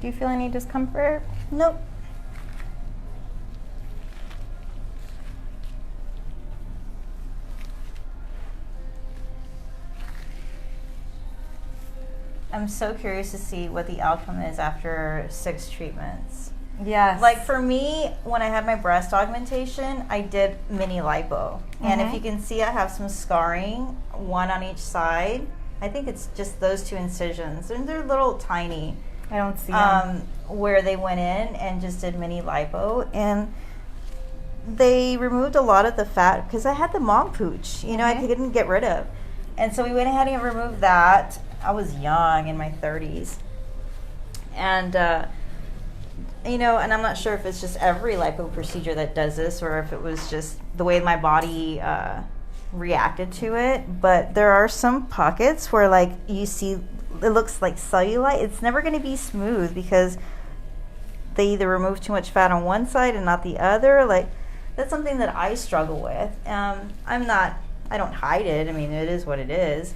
Do you feel any discomfort? Nope. I'm so curious to see what the outcome is after 6 treatments. Yes. Like for me, when I had my breast augmentation, I did mini lipo. And if you can see, I have some scarring, one on each side. I think it's just those 2 incisions. And they're little tiny. I don't see them. Where they went in and just did mini lipo. And they removed a lot of the fat because I had the mom pooch, you know, I couldn't get rid of. And so we went ahead and removed that. I was young, in my 30s. And, you know, and I'm not sure if it's just every lipo procedure that does this or if it was just the way my body reacted to it. But there are some pockets where, like, you see, it looks like cellulite. It's never going to be smooth because they either remove too much fat on one side and not the other. Like, that's something that I struggle with. I don't hide it. I mean, it is what it is.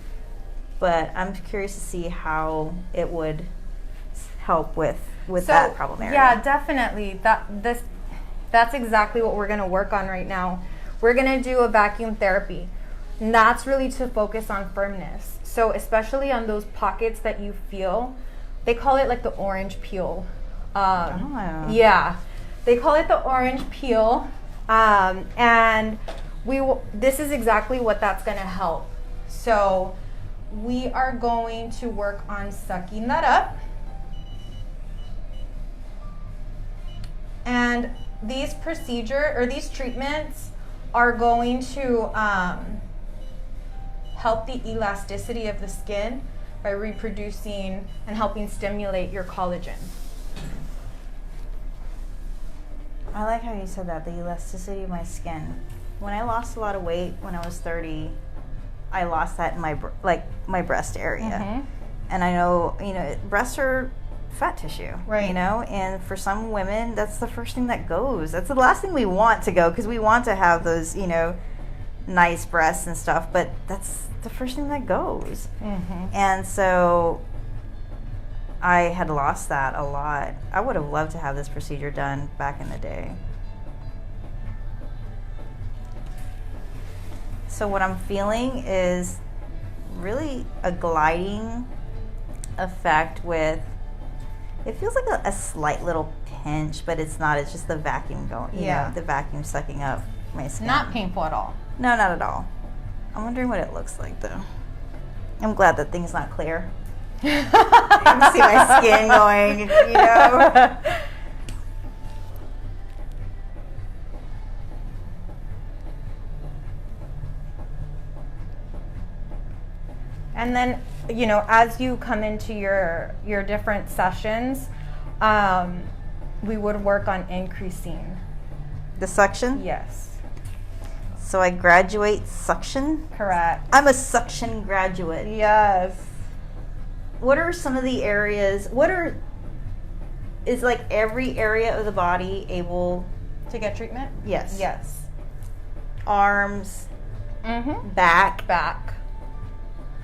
But I'm curious to see how it would help with that problem area. Yeah, definitely. That's exactly what we're going to work on right now. We're going to do a vacuum therapy. And that's really to focus on firmness. So especially on those pockets that you feel, they call it like the orange peel. Yeah, they call it the orange peel. And this is exactly what that's going to help. So we are going to work on sucking that up. And these treatments are going to help the elasticity of the skin by reproducing and helping stimulate your collagen. I like how you said that, the elasticity of my skin. When I lost a lot of weight when I was 30, I lost that in my breast area. And I know, breasts are fat tissue, right? And for some women, that's the first thing that goes. That's the last thing we want to go, because we want to have those, nice breasts and stuff, but that's the first thing that goes. And so I had lost that a lot. I would have loved to have this procedure done back in the day. So what I'm feeling is really a gliding effect with, it feels like a slight little pinch, but it's not. It's just the vacuum going, the vacuum sucking up my skin. Not painful at all. No, not at all. I'm wondering what it looks like, though. I'm glad that thing's not clear. You can see my skin going, And then, as you come into your different sessions, we would work on increasing the suction? Yes. So I graduate suction? Correct. I'm a suction graduate. Yes. What are some of the areas, is like every area of the body able to get treatment? Yes. Yes. Arms, back.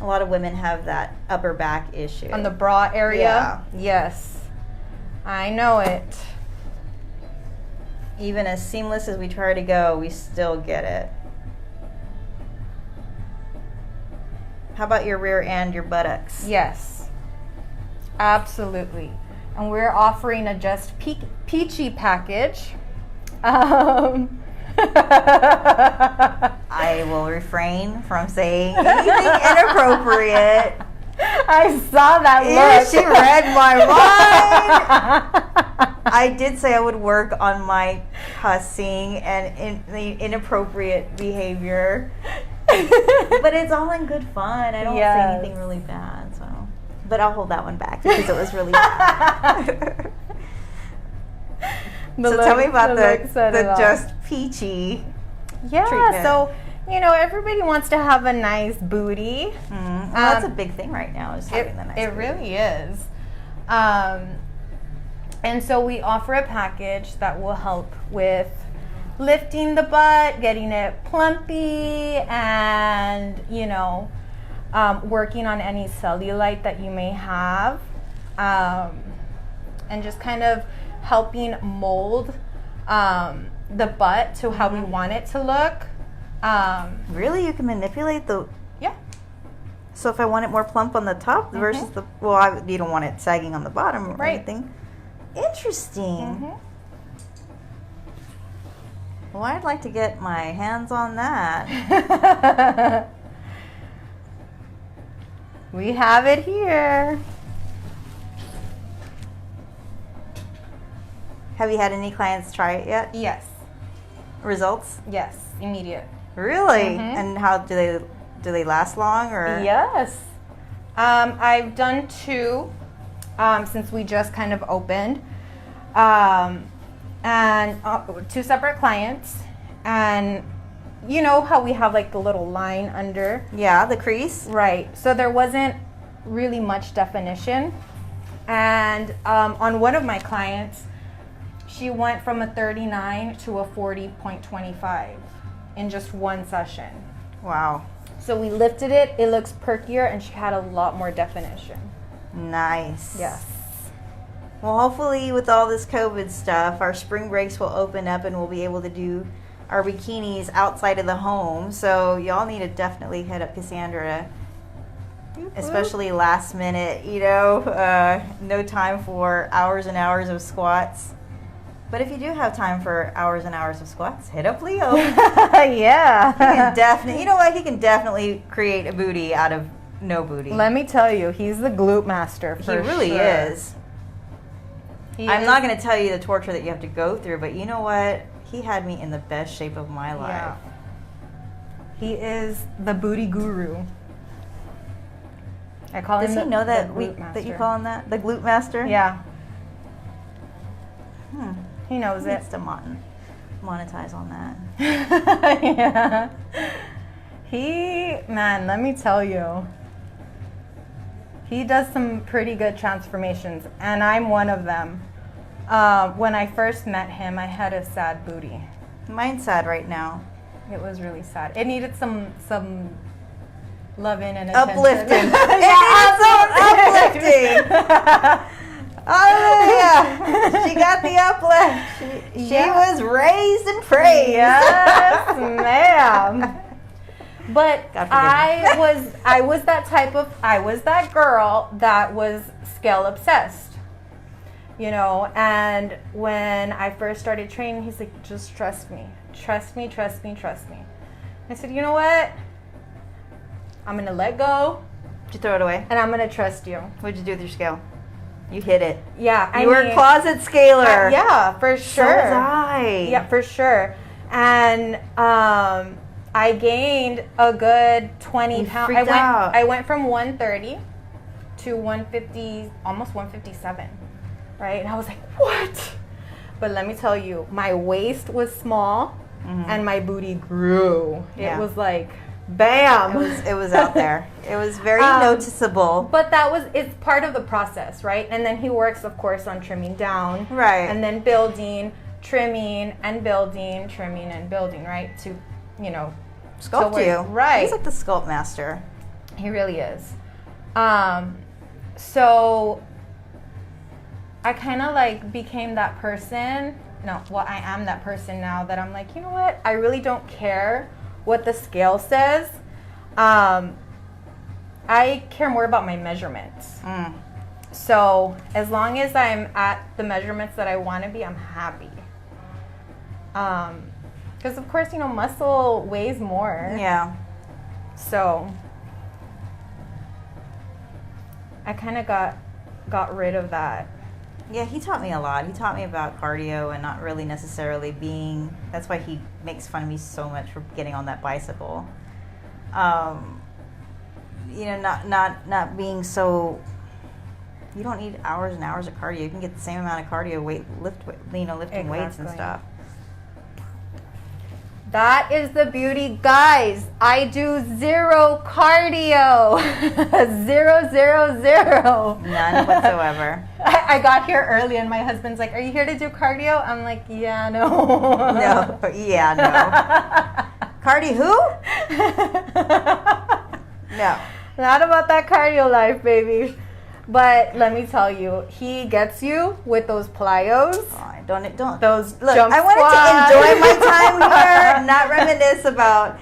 A lot of women have that upper back issue. On the bra area? Yeah. Yes. I know it. Even as seamless as we try to go, we still get it. How about your rear and your buttocks? Yes. Absolutely. And we're offering a Just Peachy package. I will refrain from saying anything inappropriate. I saw that look. She read my mind. I did say I would work on my cussing and the inappropriate behavior. But it's all in good fun. I don't say anything really bad, so. But I'll hold that one back because it was really bad. So tell me about the Just Peachy treatment. So, everybody wants to have a nice booty. Well, that's a big thing right now, is having the nice booty. It really is. And so we offer a package that will help with lifting the butt, getting it plumpy, and, working on any cellulite that you may have, and just kind of helping mold the butt to how we want it to look. Really? You can manipulate the... Yeah. So if I want it more plump on the top versus the... you don't want it sagging on the bottom or anything. Interesting. Well, I'd like to get my hands on that. We have it here. Have you had any clients try it yet? Yes. Results? Yes, immediate. Really? And how do they last long, or? Yes. I've done 2 since we just kind of opened, and 2 separate clients, and you know how we have like the little line under? Yeah, the crease. Right. So there wasn't really much definition, and on one of my clients, she went from a 39 to a 40.25 in just one session. Wow. So we lifted it, it looks perkier, and she had a lot more definition. Nice. Yes. Well, hopefully with all this COVID stuff, our spring breaks will open up and we'll be able to do our bikinis outside of the home. So y'all need to definitely hit up Cassandra, especially last minute, no time for hours and hours of squats. But if you do have time for hours and hours of squats, hit up Leo. Yeah. He can definitely, you know what? He can definitely create a booty out of no booty. Let me tell you, he's the glute master for He really sure. is. I'm not going to tell you the torture that you have to go through, but you know what? He had me in the best shape of my life. Yeah. He is the booty guru. I call him. Does he know the that glute that you master. call him that? The glute master? Yeah. He knows He it. needs to monetize on that. Yeah. Man, let me tell you. He does some pretty good transformations, and I'm one of them. When I first met him, I had a sad booty. Mine's sad right now. It was really sad. It needed some loving and attention. Uplifting. It uplifting. Oh yeah, she got the uplift. She was raised and praised. Yes, ma'am. But God forgive I was that girl that was scale obsessed. You know, and when I first started training, he's like, just trust me. Trust me, trust me, trust me. I said, you know what? I'm gonna let go Did you throw it away? and I'm gonna trust you. What'd you do with your scale? You hit it. Yeah, You were a closet scaler. yeah, for So sure. was I. Yeah, for sure. And I gained a good 20 You pounds. freaked out. I went from 130 to 150, almost 157, right? And I was like, what? But let me tell you, my waist was small and my booty grew. Yeah. It was like, bam. It was out there. It was very noticeable. But it's part of the process, right? And then he works, of course, on trimming down. Right. And then building, trimming, and building, trimming, and building, right? To, you know, Sculpt we're- you. Right. He's like the sculpt master. He really is. So I kind of like became that person. No, well, I am that person now that I'm like, you know what? I really don't care what the scale says. I care more about my measurements. So as long as I'm at the measurements that I want to be, I'm happy. Because of course, you know, muscle weighs more. Yeah. So I kind of got rid of that. Yeah, he taught me a lot. He taught me about cardio and not really necessarily being. That's why he makes fun of me so much for getting on that bicycle. You know, not being so. You don't need hours and hours of cardio. You can get the same amount of cardio lifting weights and Exactly. stuff. That is the beauty, guys. I do 0 cardio. 0, 0, 0. None whatsoever. I got here early and my husband's like, are you here to do cardio? I'm like, yeah, no. No. Yeah, no. Cardi who? No. Not about that cardio life, baby. But let me tell you, he gets you with those plyos. Oh, don't. Those Look, jump I wanted squats. to enjoy my time here, not reminisce about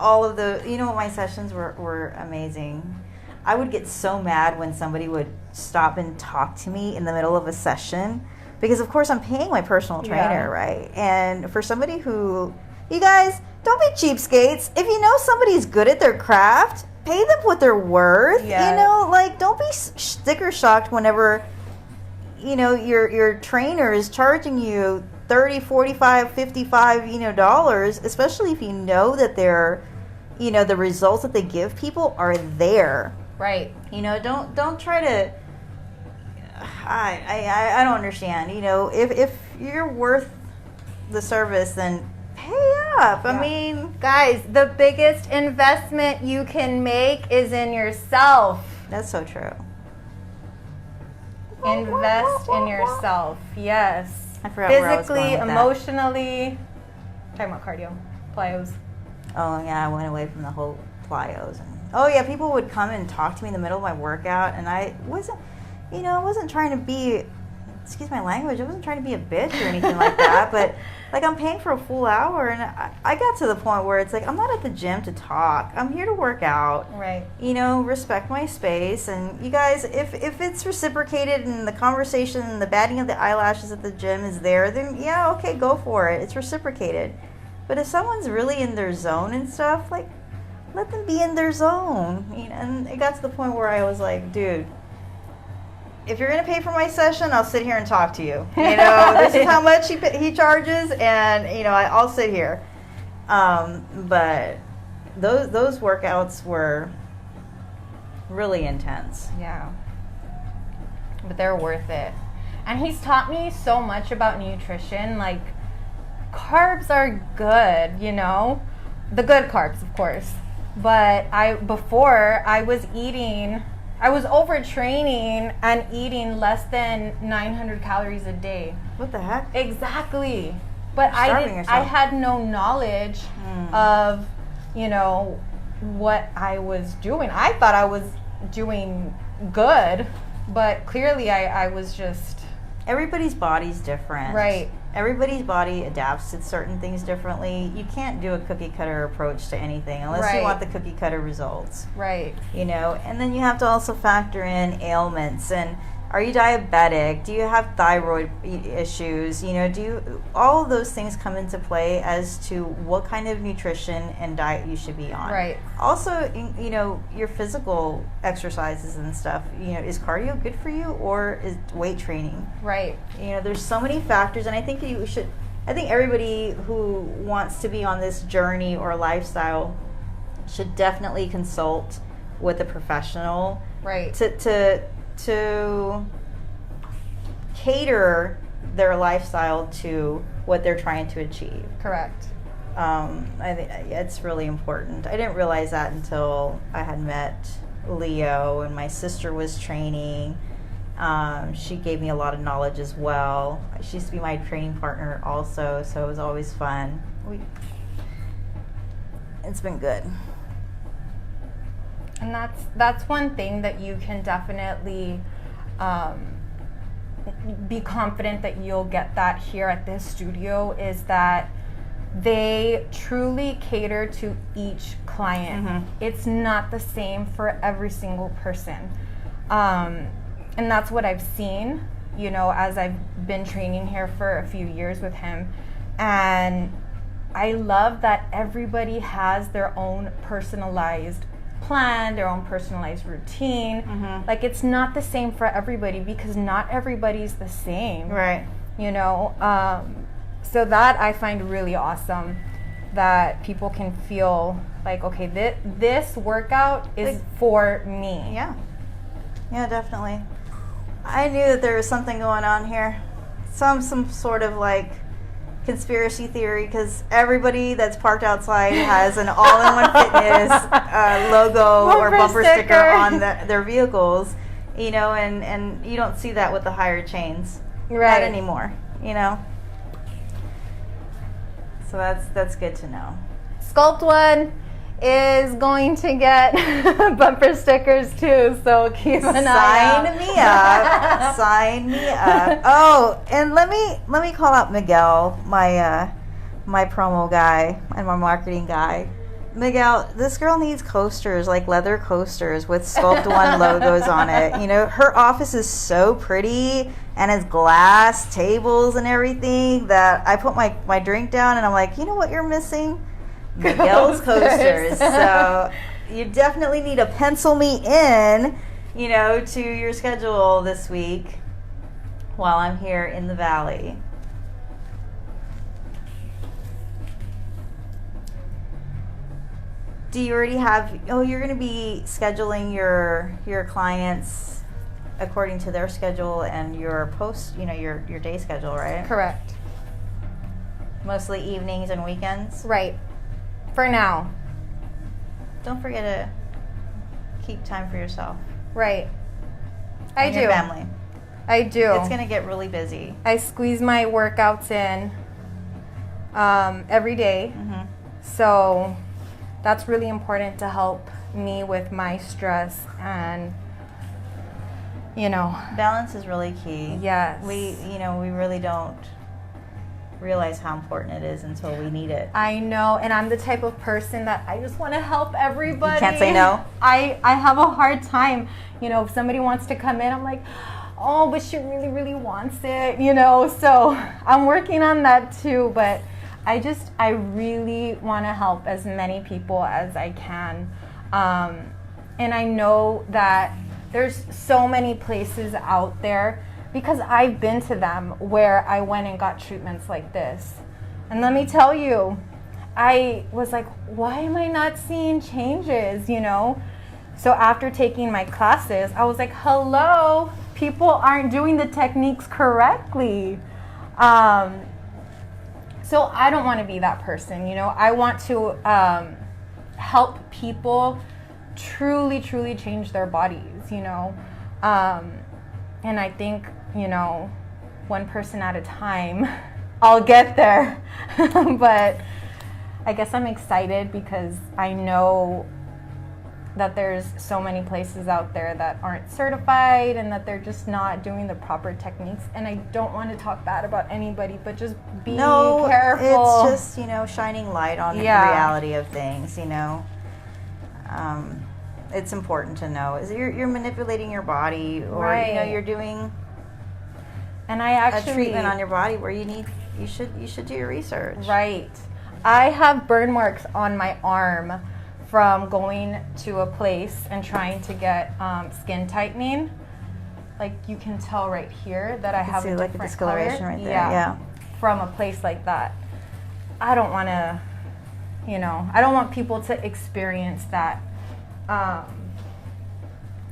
all of the. You know what, my sessions were amazing. I would get so mad when somebody would stop and talk to me in the middle of a session, because of course I'm paying my personal trainer, Yeah. right? And for somebody who, you guys, don't be cheapskates. If you know somebody's good at their craft, pay them what they're worth. Yeah. You know, like, don't be sticker shocked whenever, you know, your trainer is charging you $30, $45, $55, you know, dollars, especially if you know that they're, you know, the results that they give people are there. Right. You know, don't try to. I don't understand. You know, if you're worth the service, then pay up. Yeah. I mean, Guys, the biggest investment you can make is in yourself. that's so true. Invest in yourself. Yes. I forgot where I was Physically, going with that. emotionally. Talking about cardio. Plyos. Oh yeah, I went away from the whole plyos. Oh yeah, people would come and talk to me in the middle of my workout, and I wasn't trying to be, excuse my language, I wasn't trying to be a bitch or anything like that, but like, I'm paying for a full hour, and I got to the point where it's like, I'm not at the gym to talk. I'm here to work out. Right. You know, respect my space. And you guys, if it's reciprocated and the conversation and the batting of the eyelashes at the gym is there, then yeah, okay, go for it. It's reciprocated. But if someone's really in their zone and stuff, like, let them be in their zone. You know, and it got to the point where I was like, dude, if you're going to pay for my session, I'll sit here and talk to you. You know, this is how much he charges, and, you know, I'll sit here. But those workouts were really intense. Yeah. But they're worth it. And he's taught me so much about nutrition. Like, carbs are good, you know? The good carbs, of course. But before I was overtraining and eating less than 900 calories a day. What the heck? Exactly. But Starving I yourself. had no knowledge of, you know, what I was doing. I thought I was doing good, but clearly I was just... Everybody's body's different. Right. Everybody's body adapts to certain things differently. You can't do a cookie cutter approach to anything unless Right. you want the cookie cutter results. Right. You know, and then you have to also factor in ailments. And are you diabetic? Do you have thyroid issues? You know, all of those things come into play as to what kind of nutrition and diet you should be on. Right. Also, you know, your physical exercises and stuff. You know, is cardio good for you, or is weight training? Right. You know, there's so many factors, and I think everybody who wants to be on this journey or lifestyle should definitely consult with a professional. Right. To cater their lifestyle to what they're trying to achieve. Correct. I think it's really important. I didn't realize that until I had met Leo and my sister was training. She gave me a lot of knowledge as well. She used to be my training partner also, so it was always fun. It's been good. And that's one thing that you can definitely be confident that you'll get that here at this studio, is that they truly cater to each client. Mm-hmm. It's not the same for every single person. And that's what I've seen, you know, as I've been training here for a few years with him. And I love that everybody has their own personalized plan, their own personalized routine. Mm-hmm. Like, it's not the same for everybody because not everybody's the same. Right. You know, so that I find really awesome, that people can feel like, okay, this workout is for me. Yeah. Yeah, definitely. I knew that there was something going on here. Some sort of like conspiracy theory, because everybody that's parked outside has an all-in-one fitness logo or bumper sticker on their vehicles, you know, and you don't see that with the higher chains. Right. Not anymore, you know. So that's good to know. Sculpt One is going to get bumper stickers too, so keep an eye out. Sign me up. Sign me up. Oh, and let me call out Miguel, my promo guy and my marketing guy. Miguel, this girl needs coasters, like leather coasters with Sculpt One logos on it. You know, her office is so pretty and it's glass tables and everything that I put my drink down and I'm like, you know what you're missing? Miguel's coasters. So you definitely need to pencil me in, you know, to your schedule this week while I'm here in the Valley. Do you already have, you're going to be scheduling your clients according to their schedule and your your day schedule, right? Correct. Mostly evenings and weekends? Right. For now. Don't forget to keep time for yourself. Right. I And do. your family. I do. It's going to get really busy. I squeeze my workouts in every day. Mm-hmm. So that's really important to help me with my stress, and you know, Balance is really key. yes. We really don't realize how important it is until we need it. I know, and I'm the type of person that I just want to help everybody. You can't say no? I have a hard time. You know, if somebody wants to come in, I'm like, oh, but she really, really wants it, you know. So I'm working on that too, but I really want to help as many people as I can. And I know that there's so many places out there, because I've been to them, where I went and got treatments like this. And let me tell you, I was like, why am I not seeing changes, you know? So after taking my classes, I was like, hello, people aren't doing the techniques correctly. So I don't want to be that person, you know? I want to help people truly change their bodies, you know? And I think, you know, one person at a time, I'll get there. But I guess I'm excited because I know that there's so many places out there that aren't certified and that they're just not doing the proper techniques. And I don't want to talk bad about anybody, but just be careful. It's just, you know, shining light on the reality of things, you know. It's important to know. You're manipulating your body, or you know, you're doing and I actually a treatment on your body where you should do your research. Right. I have burn marks on my arm from going to a place and trying to get skin tightening. Like you can tell right here that I have a like a discoloration color. right there. Yeah. From a place like that. I don't want to, you know, I don't want people to experience that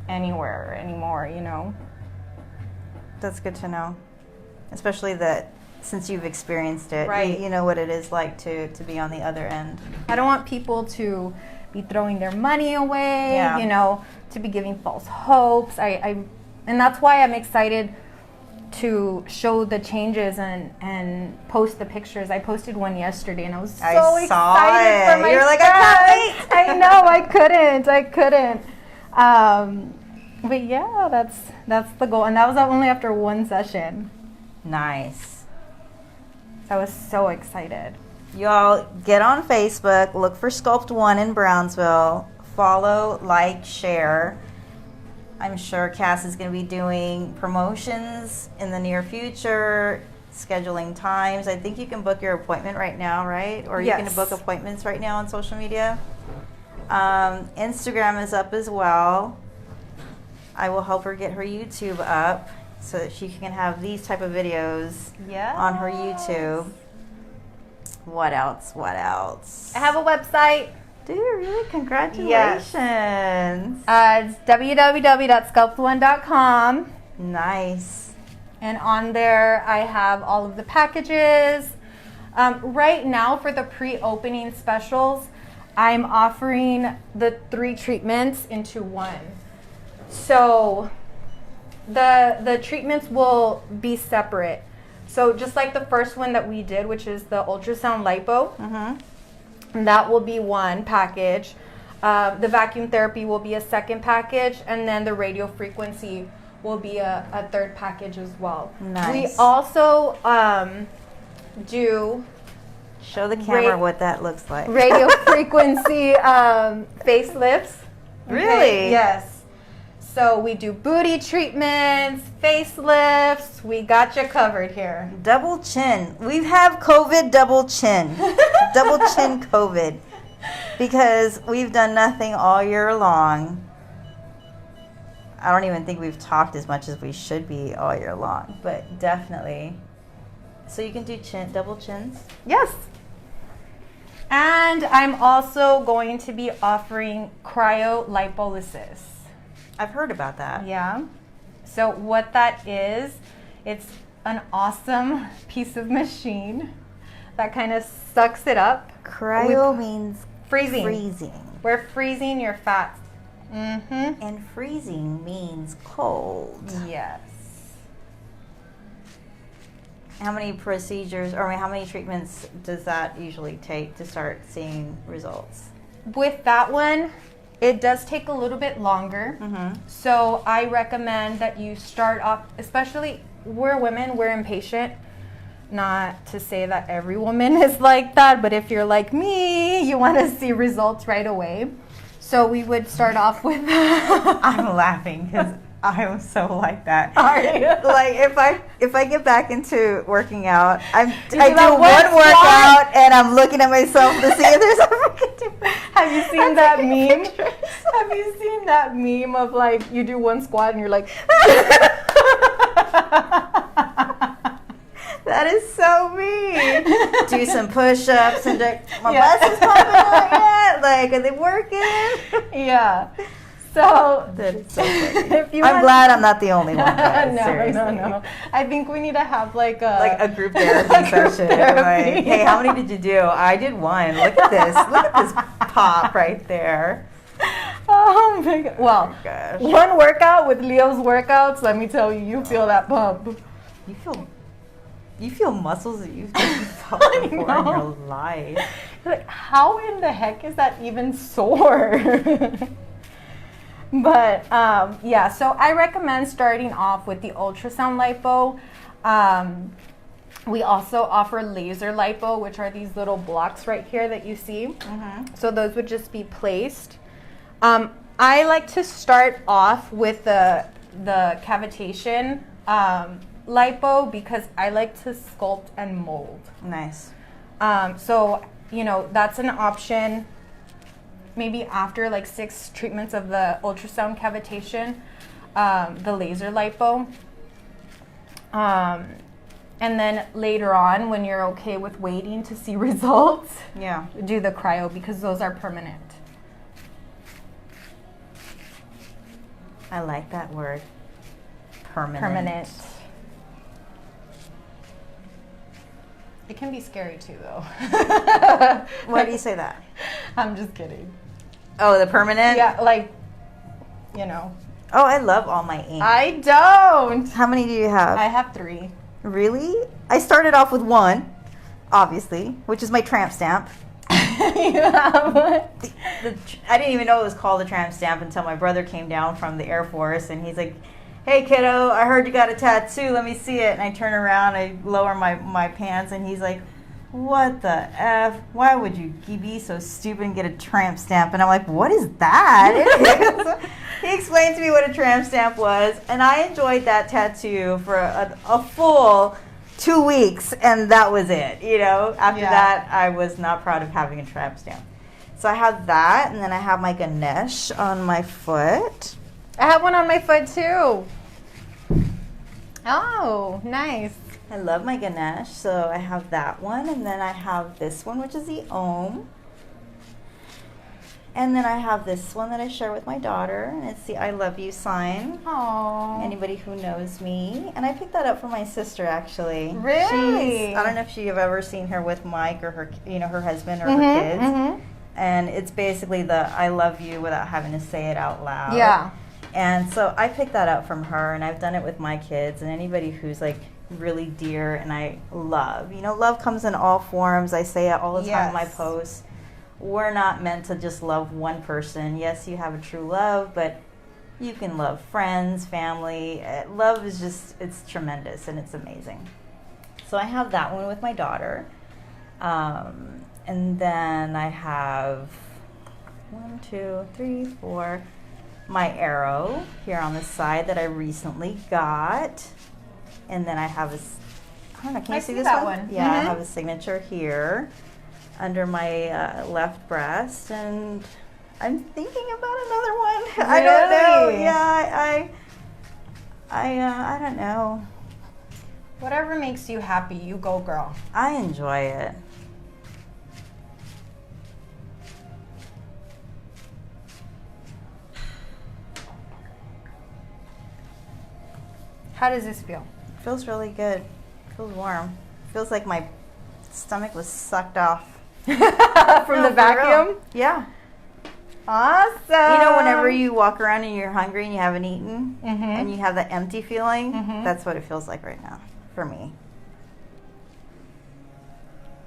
anywhere anymore, you know. That's good to know. Especially that since you've experienced it, right. you know what it is like to be on the other end. I don't want people to be throwing their money away, you know, to be giving false hopes. And that's why I'm excited to show the changes and post the pictures. I posted one yesterday and I was so excited for my You're like, I can't wait. I know, I couldn't. But yeah, that's the goal. And that was only after one session. Nice. I was so excited. Y'all get on Facebook, look for Sculpt 1 in Brownsville, follow, like, share. I'm sure Cass is going to be doing promotions in the near future, scheduling times. I think you can book your appointment right now, right? Or you can book appointments right now on social media. Instagram is up as well. I will help her get her YouTube up so that she can have these type of videos on her YouTube. What else? I have a website. Do you really? Congratulations. It's www.sculpt1.com. Nice. And on there, I have all of the packages. Right now, for the pre-opening specials, I'm offering the 3 treatments into one. So the treatments will be separate. So just like the first one that we did, which is the Ultrasound Lipo, that will be one package. The vacuum therapy will be a second package, and then the radio frequency will be a third package as well. Nice. We also do show the camera what that looks like. Radio frequency facelifts. Really? Yes. So we do booty treatments, facelifts. We got you covered here. Double chin. We have COVID double chin. Double chin COVID. Because we've done nothing all year long. I don't even think we've talked as much as we should be all year long. But definitely. So you can do double chins? Yes. And I'm also going to be offering cryolipolysis. I've heard about that. Yeah. So what that is, it's an awesome piece of machine that kind of sucks it up. Cryo means freezing. We're freezing your fat. And freezing means cold. Yes. How many procedures, or how many treatments does that usually take to start seeing results? With that one, it does take a little bit longer. So I recommend that you start off, especially we're women, we're impatient. Not to say that every woman is like that, but if you're like me, you want to see results right away. So we would start off with... I'm laughing because I am so like that. Are you? Like if I get back into working out, I do one workout and I'm looking at myself to see if there's a freaking difference. Have you seen that meme? Have you seen that meme of like you do one squat and you're like that is so me. Do some push-ups and My breast is pumping out yet? Like, are they working? Yeah. So, That's so funny. if you I'm want- glad I'm not the only one. Guys, No. I think we need to have like Like a group therapy session. therapy. Like, hey, how many did you do? I did one. Look at this. Look at this pop right there. Oh my god. Well, Oh, gosh. one workout with Leo's workouts, let me tell you, you feel that pump. You feel muscles that you've never felt before in know. your life. Like, how in the heck is that even sore? But yeah, so I recommend starting off with the ultrasound lipo. We also offer laser lipo, which are these little blocks right here that you see. Mm-hmm. So those would just be placed. I like to start off with the cavitation lipo because I like to sculpt and mold. Nice. So, you know, that's an option. Maybe after like 6 treatments of the ultrasound cavitation, the laser lipo. And then later on, when you're okay with waiting to see results, Yeah. do the cryo because those are permanent. I like that word. Permanent. Permanent. It can be scary too, though. Why do you say that? I'm just kidding. Oh, the permanent? Yeah, like, you know. Oh, I love all my ink. I don't. How many do you have? I have 3. Really? I started off with 1, obviously, which is my tramp stamp. You have one? I didn't even know it was called a tramp stamp until my brother came down from the Air Force and he's like, hey kiddo, I heard you got a tattoo, let me see it. And I turn around, I lower my pants and he's like, what the F? Why would you be so stupid and get a tramp stamp? And I'm like, what is that? He explained to me what a tramp stamp was and I enjoyed that tattoo for a full 2 weeks and that was it. You know, after Yeah. that I was not proud of having a tramp stamp. So I have that and then I have my Ganesh on my foot. I have one on my foot too. Oh, nice. I love my Ganesh, so I have that one, and then I have this one, which is the Om. And then I have this one that I share with my daughter, and it's the I love you sign. Oh. Anybody who knows me. And I picked that up for my sister, actually. Really? I don't know if you've ever seen her with Mike or her, her husband or her kids. Mm-hmm. And it's basically the I love you without having to say it out loud. Yeah. And so I picked that up from her, and I've done it with my kids and anybody who's like really dear and I love. Love comes in all forms. I say it all the time in my Yes. posts. We're not meant to just love one person. Yes, you have a true love, but you can love friends, family. Love is just, it's tremendous and it's amazing. So I have that one with my daughter. And then I have 1, 2, 3, 4. My arrow here on the side that I recently got. And then I have I don't know, can you see this that one? one. Yeah, I Mhm. have a signature here under my left breast. And I'm thinking about another one. I don't know. Really? Yeah, I don't know. Whatever makes you happy, you go, girl. I enjoy it. How does this feel? Feels really good. Feels warm. Feels like my stomach was sucked off. From No, the for real. vacuum? Yeah. Awesome. Whenever you walk around and you're hungry and you haven't eaten Mhm. and you have that empty feeling, Mhm. that's what it feels like right now for me.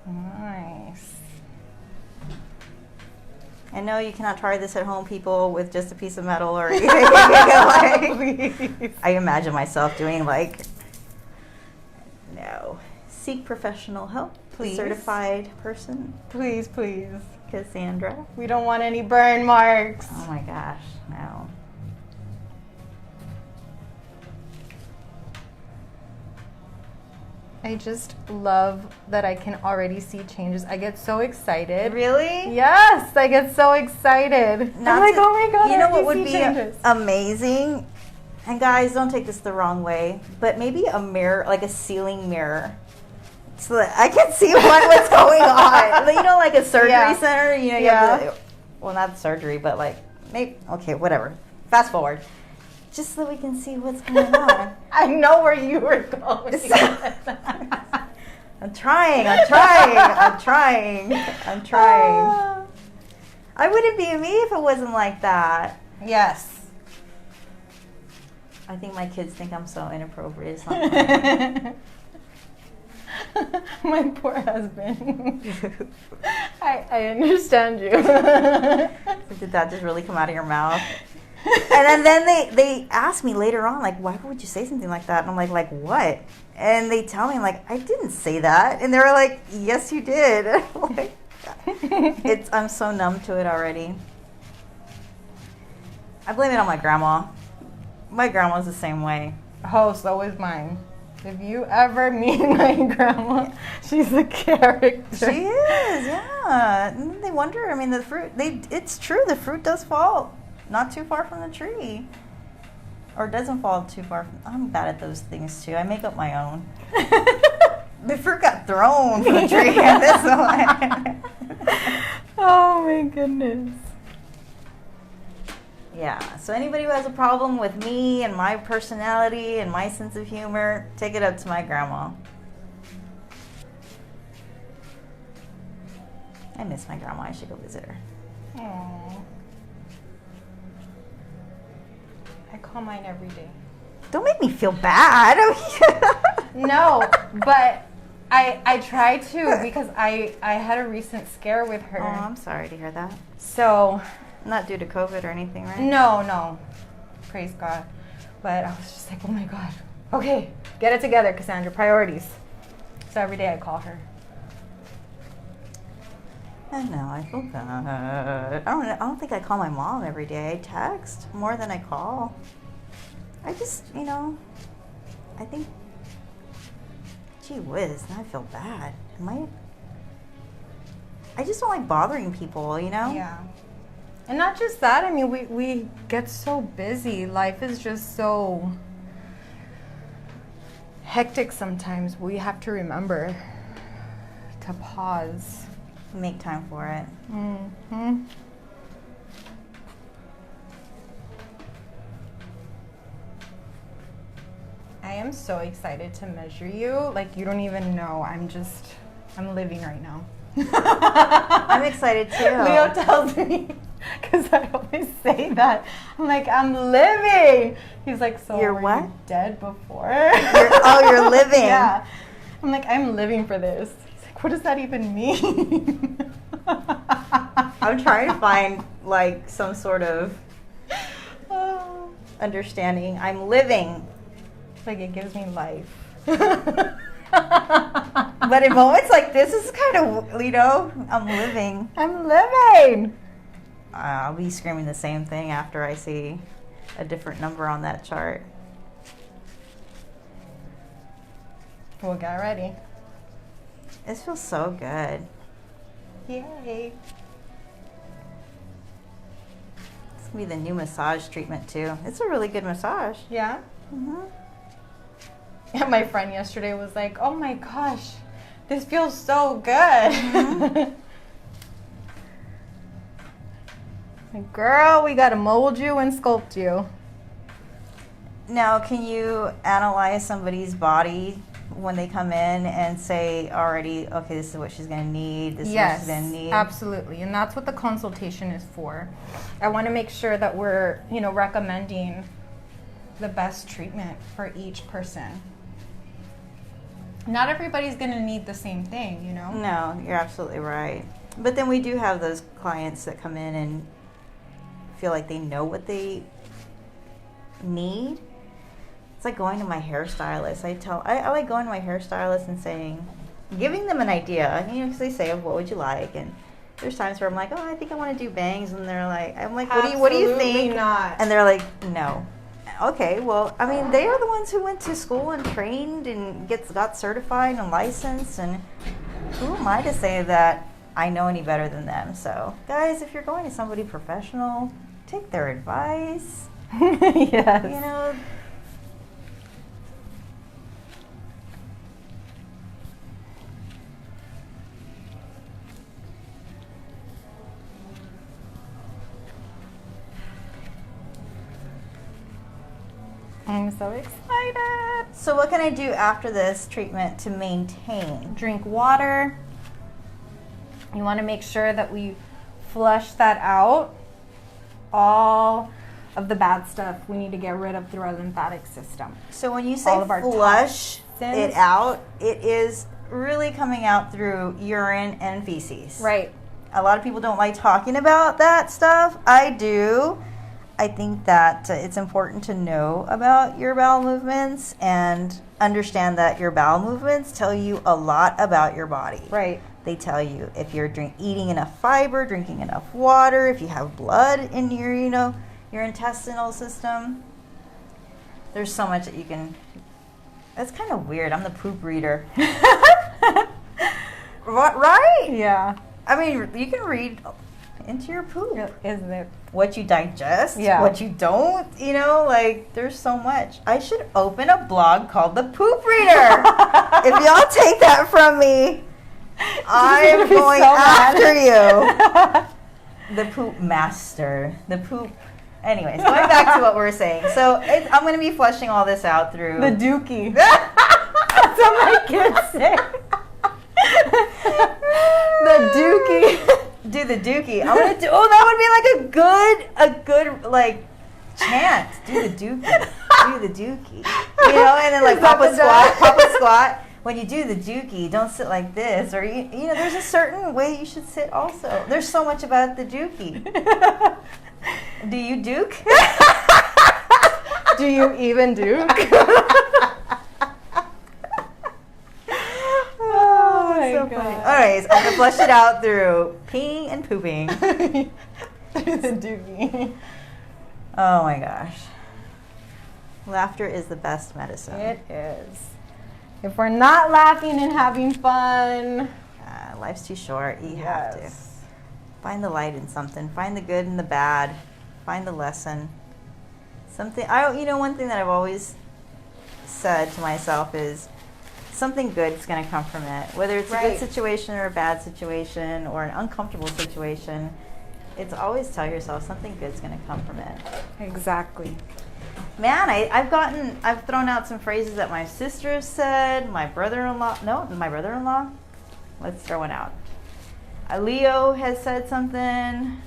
Nice. I know you cannot try this at home, people, with just a piece of metal or anything. I imagine myself doing no. Seek professional help. Please. Certified person, Please, please. Cassandra. We don't want any burn marks. Oh my gosh, no. I just love that I can already see changes. I get so excited. Really? Yes, I get so excited. I'm like, oh my god, You know I what already would see be changes. amazing? And guys, don't take this the wrong way, but maybe a mirror, like a ceiling mirror. so that I can see what's going on. You know, like a surgery center, you know, you have to, well, not surgery, but like, maybe, okay, whatever. Fast forward. Just so we can see what's going on. I know where you were going. I'm trying. I wouldn't be me if it wasn't like that. Yes. I think my kids think I'm so inappropriate. It's not funny. My poor husband. I understand you. Did that just really come out of your mouth? And then they ask me later on, like, why would you say something like that? And I'm like what? And they tell me, I'm like, I didn't say that. And they were like, yes, you did. I'm like, I'm so numb to it already. I blame it on my grandma. My grandma's the same way. Oh, so is mine. If you ever meet my grandma, she's a character. She is, yeah. And they wonder, I mean, the fruit, it's true, the fruit does fall not too far from the tree. Or doesn't fall too far from, I'm bad at those things too. I make up my own. The fruit got thrown from the tree at this one. Oh my goodness. Yeah, so anybody who has a problem with me and my personality and my sense of humor, take it up to my grandma. I miss my grandma. I should go visit her. Aww. I call mine every day. Don't make me feel bad. No, but I try to because I had a recent scare with her. Oh, I'm sorry to hear that. So... Not due to COVID or anything, right? No. Praise God. But I was just like, oh my God. Okay, get it together, Cassandra. Priorities. So every day I call her. I know, I feel bad. I don't think I call my mom every day. I text more than I call. I just, I think, gee whiz, now I feel bad. I just don't like bothering people, Yeah. And not just that, I mean, we get so busy. Life is just so hectic sometimes. We have to remember to pause. Make time for it. Mm-hmm. I am so excited to measure you. Like, you don't even know. I'm living right now. I'm excited too. Leo tells me, because I always say that. I'm like, I'm living. He's like, so you're were what? you dead before? You're living. Yeah. I'm like, I'm living for this. He's like, what does that even mean? I'm trying to find like some sort of understanding. I'm living. It's like it gives me life. But in moments like this, it's kind of, I'm living. I'm living. I'll be screaming the same thing after I see a different number on that chart. Well, get ready. This feels so good. Yay. It's going to be the new massage treatment too. It's a really good massage. Yeah? Mm-hmm. And my friend yesterday was like, oh my gosh, this feels so good. Mm-hmm. Like, girl, we got to mold you and sculpt you. Now, can you analyze somebody's body when they come in and say already, okay, this is what she's going to need, this is what she's going to need? Absolutely. And that's what the consultation is for. I want to make sure that we're, recommending the best treatment for each person. Not everybody's going to need the same thing, No, you're absolutely right. But then we do have those clients that come in and feel like they know what they need. It's like going to my hairstylist. I like going to my hairstylist and giving them an idea, because they say, what would you like? And there's times where I'm like, oh, I think I want to do bangs. And they're like, I'm like, what do you think? Not. And they're like, no. Okay, well, I mean, they are the ones who went to school and trained and got certified and licensed. And who am I to say that I know any better than them? So, guys, if you're going to somebody professional, take their advice. Yes. I'm so excited. So what can I do after this treatment to maintain? Drink water. You want to make sure that we flush that out. All of the bad stuff we need to get rid of through our lymphatic system. So when you say All of our flush toxins. it out, it is really coming out through urine and feces. Right. A lot of people don't like talking about that stuff. I do. I think that it's important to know about your bowel movements and understand that your bowel movements tell you a lot about your body. Right. They tell you if you're eating enough fiber, drinking enough water, if you have blood in your, your intestinal system. There's so much that you can. That's kind of weird. I'm the poop reader. Right? Yeah. I mean, you can read into your poop. Isn't it? What you digest, Yeah. what you don't, there's so much. I should open a blog called The Poop Reader. If y'all take that from me, I am going after you. The Poop Master. The Poop. Anyways, going back to what we're saying. So I'm going to be flushing all this out through. The dookie. That's what my kids say. The dookie. Do the dookie. I'm gonna do. Oh, that would be like a good like chant. Do the dookie. Do the dookie. And then like Papa squat. When you do the dookie, don't sit like this, or there's a certain way you should sit. Also, there's so much about the dookie. Do you duke? Do you even duke? So funny. All right, so I'm gonna flush it out through peeing and pooping. The dookie. Oh my gosh. Laughter is the best medicine. It is. If we're not laughing and having fun, Life's too short. You have to find the light in something. Find the good and the bad. Find the lesson. Something. One thing that I've always said to myself is, something good is going to come from it. Whether it's a good situation or a bad situation or an uncomfortable situation, it's always tell yourself something good is going to come from it. Exactly. Man, I've thrown out some phrases that my sister said, my brother-in-law. Let's throw one out. Leo has said something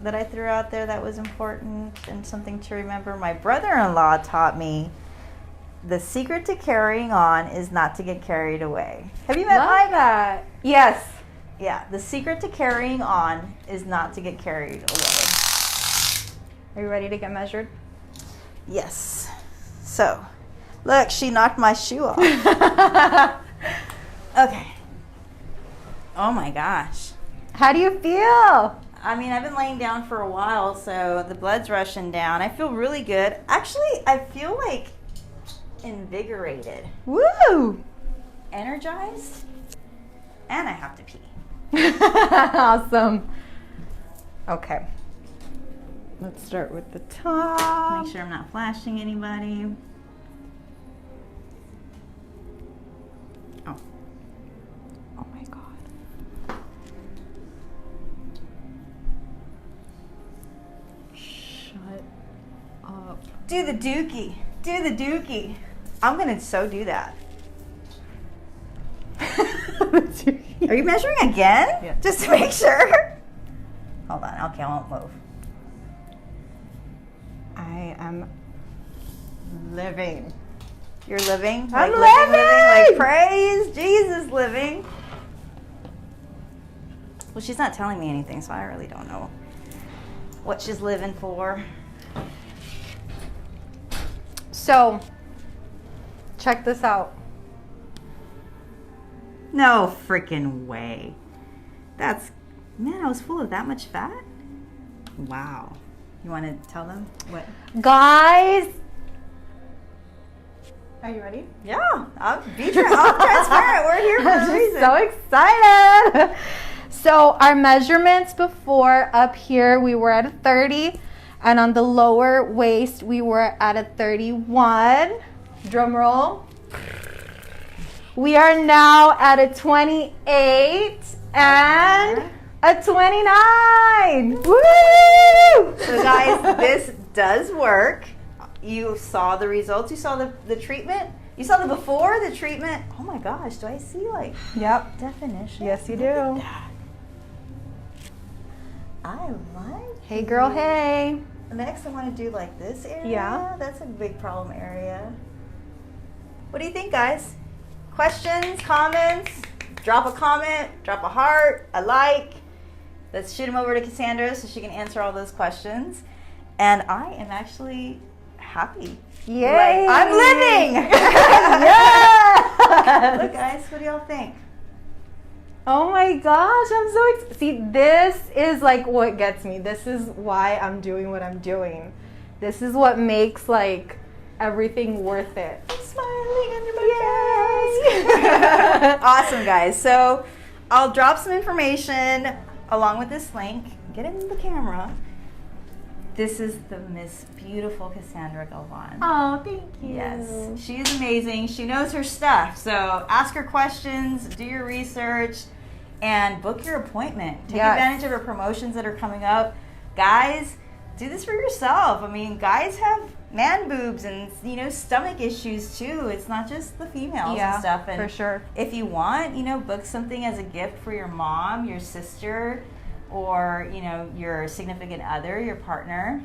that I threw out there that was important and something to remember. My brother-in-law taught me, the secret to carrying on is not to get carried away. Have you met Mike? That. Yes. Yeah, the secret to carrying on is not to get carried away. Are you ready to get measured? Yes. So, look, she knocked my shoe off. Okay. Oh my gosh. How do you feel? I mean, I've been laying down for a while, so the blood's rushing down. I feel really good. Actually, I feel like invigorated. Woo! Energized. And I have to pee. Awesome. Okay. Let's start with the top. Make sure I'm not flashing anybody. Oh. Oh my God. Shut up. Do the dookie. Do the dookie. I'm going to so do that. Are you measuring again? Yeah. Just to make sure? Hold on. Okay, I won't move. I am living. You're living? I'm living! Like praise Jesus living. Well, she's not telling me anything, so I really don't know what she's living for. So, check this out. No freaking way. Man, I was full of that much fat? Wow. You want to tell them what? Guys, are you ready? Yeah, I'm transparent. We're here for a reason. So excited. So our measurements before, up here we were at a 30, and on the lower waist we were at a 31. Drum roll. We are now at a 28 and a 29. Woo! So guys, this does work. you saw the results. You saw the treatment. You saw the before, the treatment. Oh my gosh, do I see like Yep. definition? Yes, you Look at do. that. I like Hey, girl, it. hey. Next, I want to do like this area. Yeah. That's a big problem area. What do you think, guys? Questions, comments? Drop a comment, drop a heart, a like. Let's shoot them over to Cassandra so she can answer all those questions. And I am actually happy. Yay. Like, I'm living. Yeah. Look, guys, what do y'all think? Oh my gosh, I'm so excited. See, this is like what gets me. This is why I'm doing what I'm doing. This is what makes like everything worth it. I'm smiling under my face. Awesome, guys. So I'll drop some information along with this link. Get in the camera. This is the Miss Beautiful Cassandra Galvan. Oh, thank you. Yes, she is amazing. She knows her stuff. So ask her questions, do your research, and book your appointment. Take Yes. advantage of her promotions that are coming up. Guys, do this for yourself. I mean, guys have man boobs and, you know, stomach issues too. It's not just the females Yeah, and stuff. And for sure. if you want, you know, book something as a gift for your mom, your sister, or, you know, your significant other, your partner.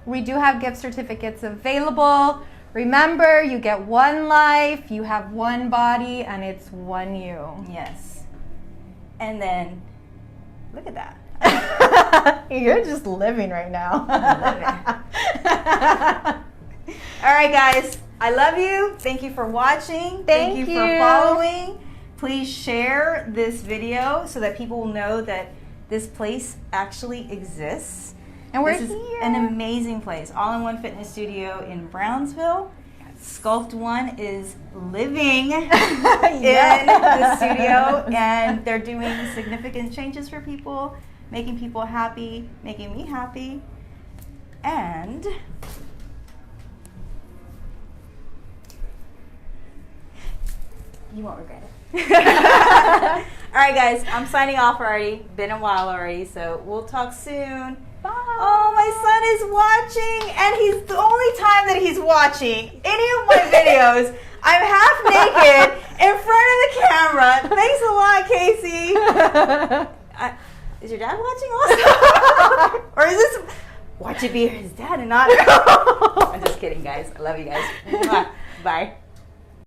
We do have gift certificates available. Remember, you get one life, you have one body, and it's one you. Yes. And then, look at that. You're just living right now. All right, guys. I love you. Thank you for watching. Thank you for you. following. Please share this video so that people will know that this place actually exists. And we're This is here. an amazing place. All-in-one fitness studio in Brownsville. Sculpt One is living in the studio, and they're doing significant changes for people, making people happy, making me happy, and you won't regret it. All right, guys, I'm signing off already. Been a while already, so we'll talk soon. Bye. Oh, my son is watching, and he's the only time that he's watching any of my videos. I'm half naked in front of the camera. Thanks a lot, Casey. Is your dad watching also? Or is this, watch it be his dad and not? I'm just kidding, guys. I love you guys. Bye.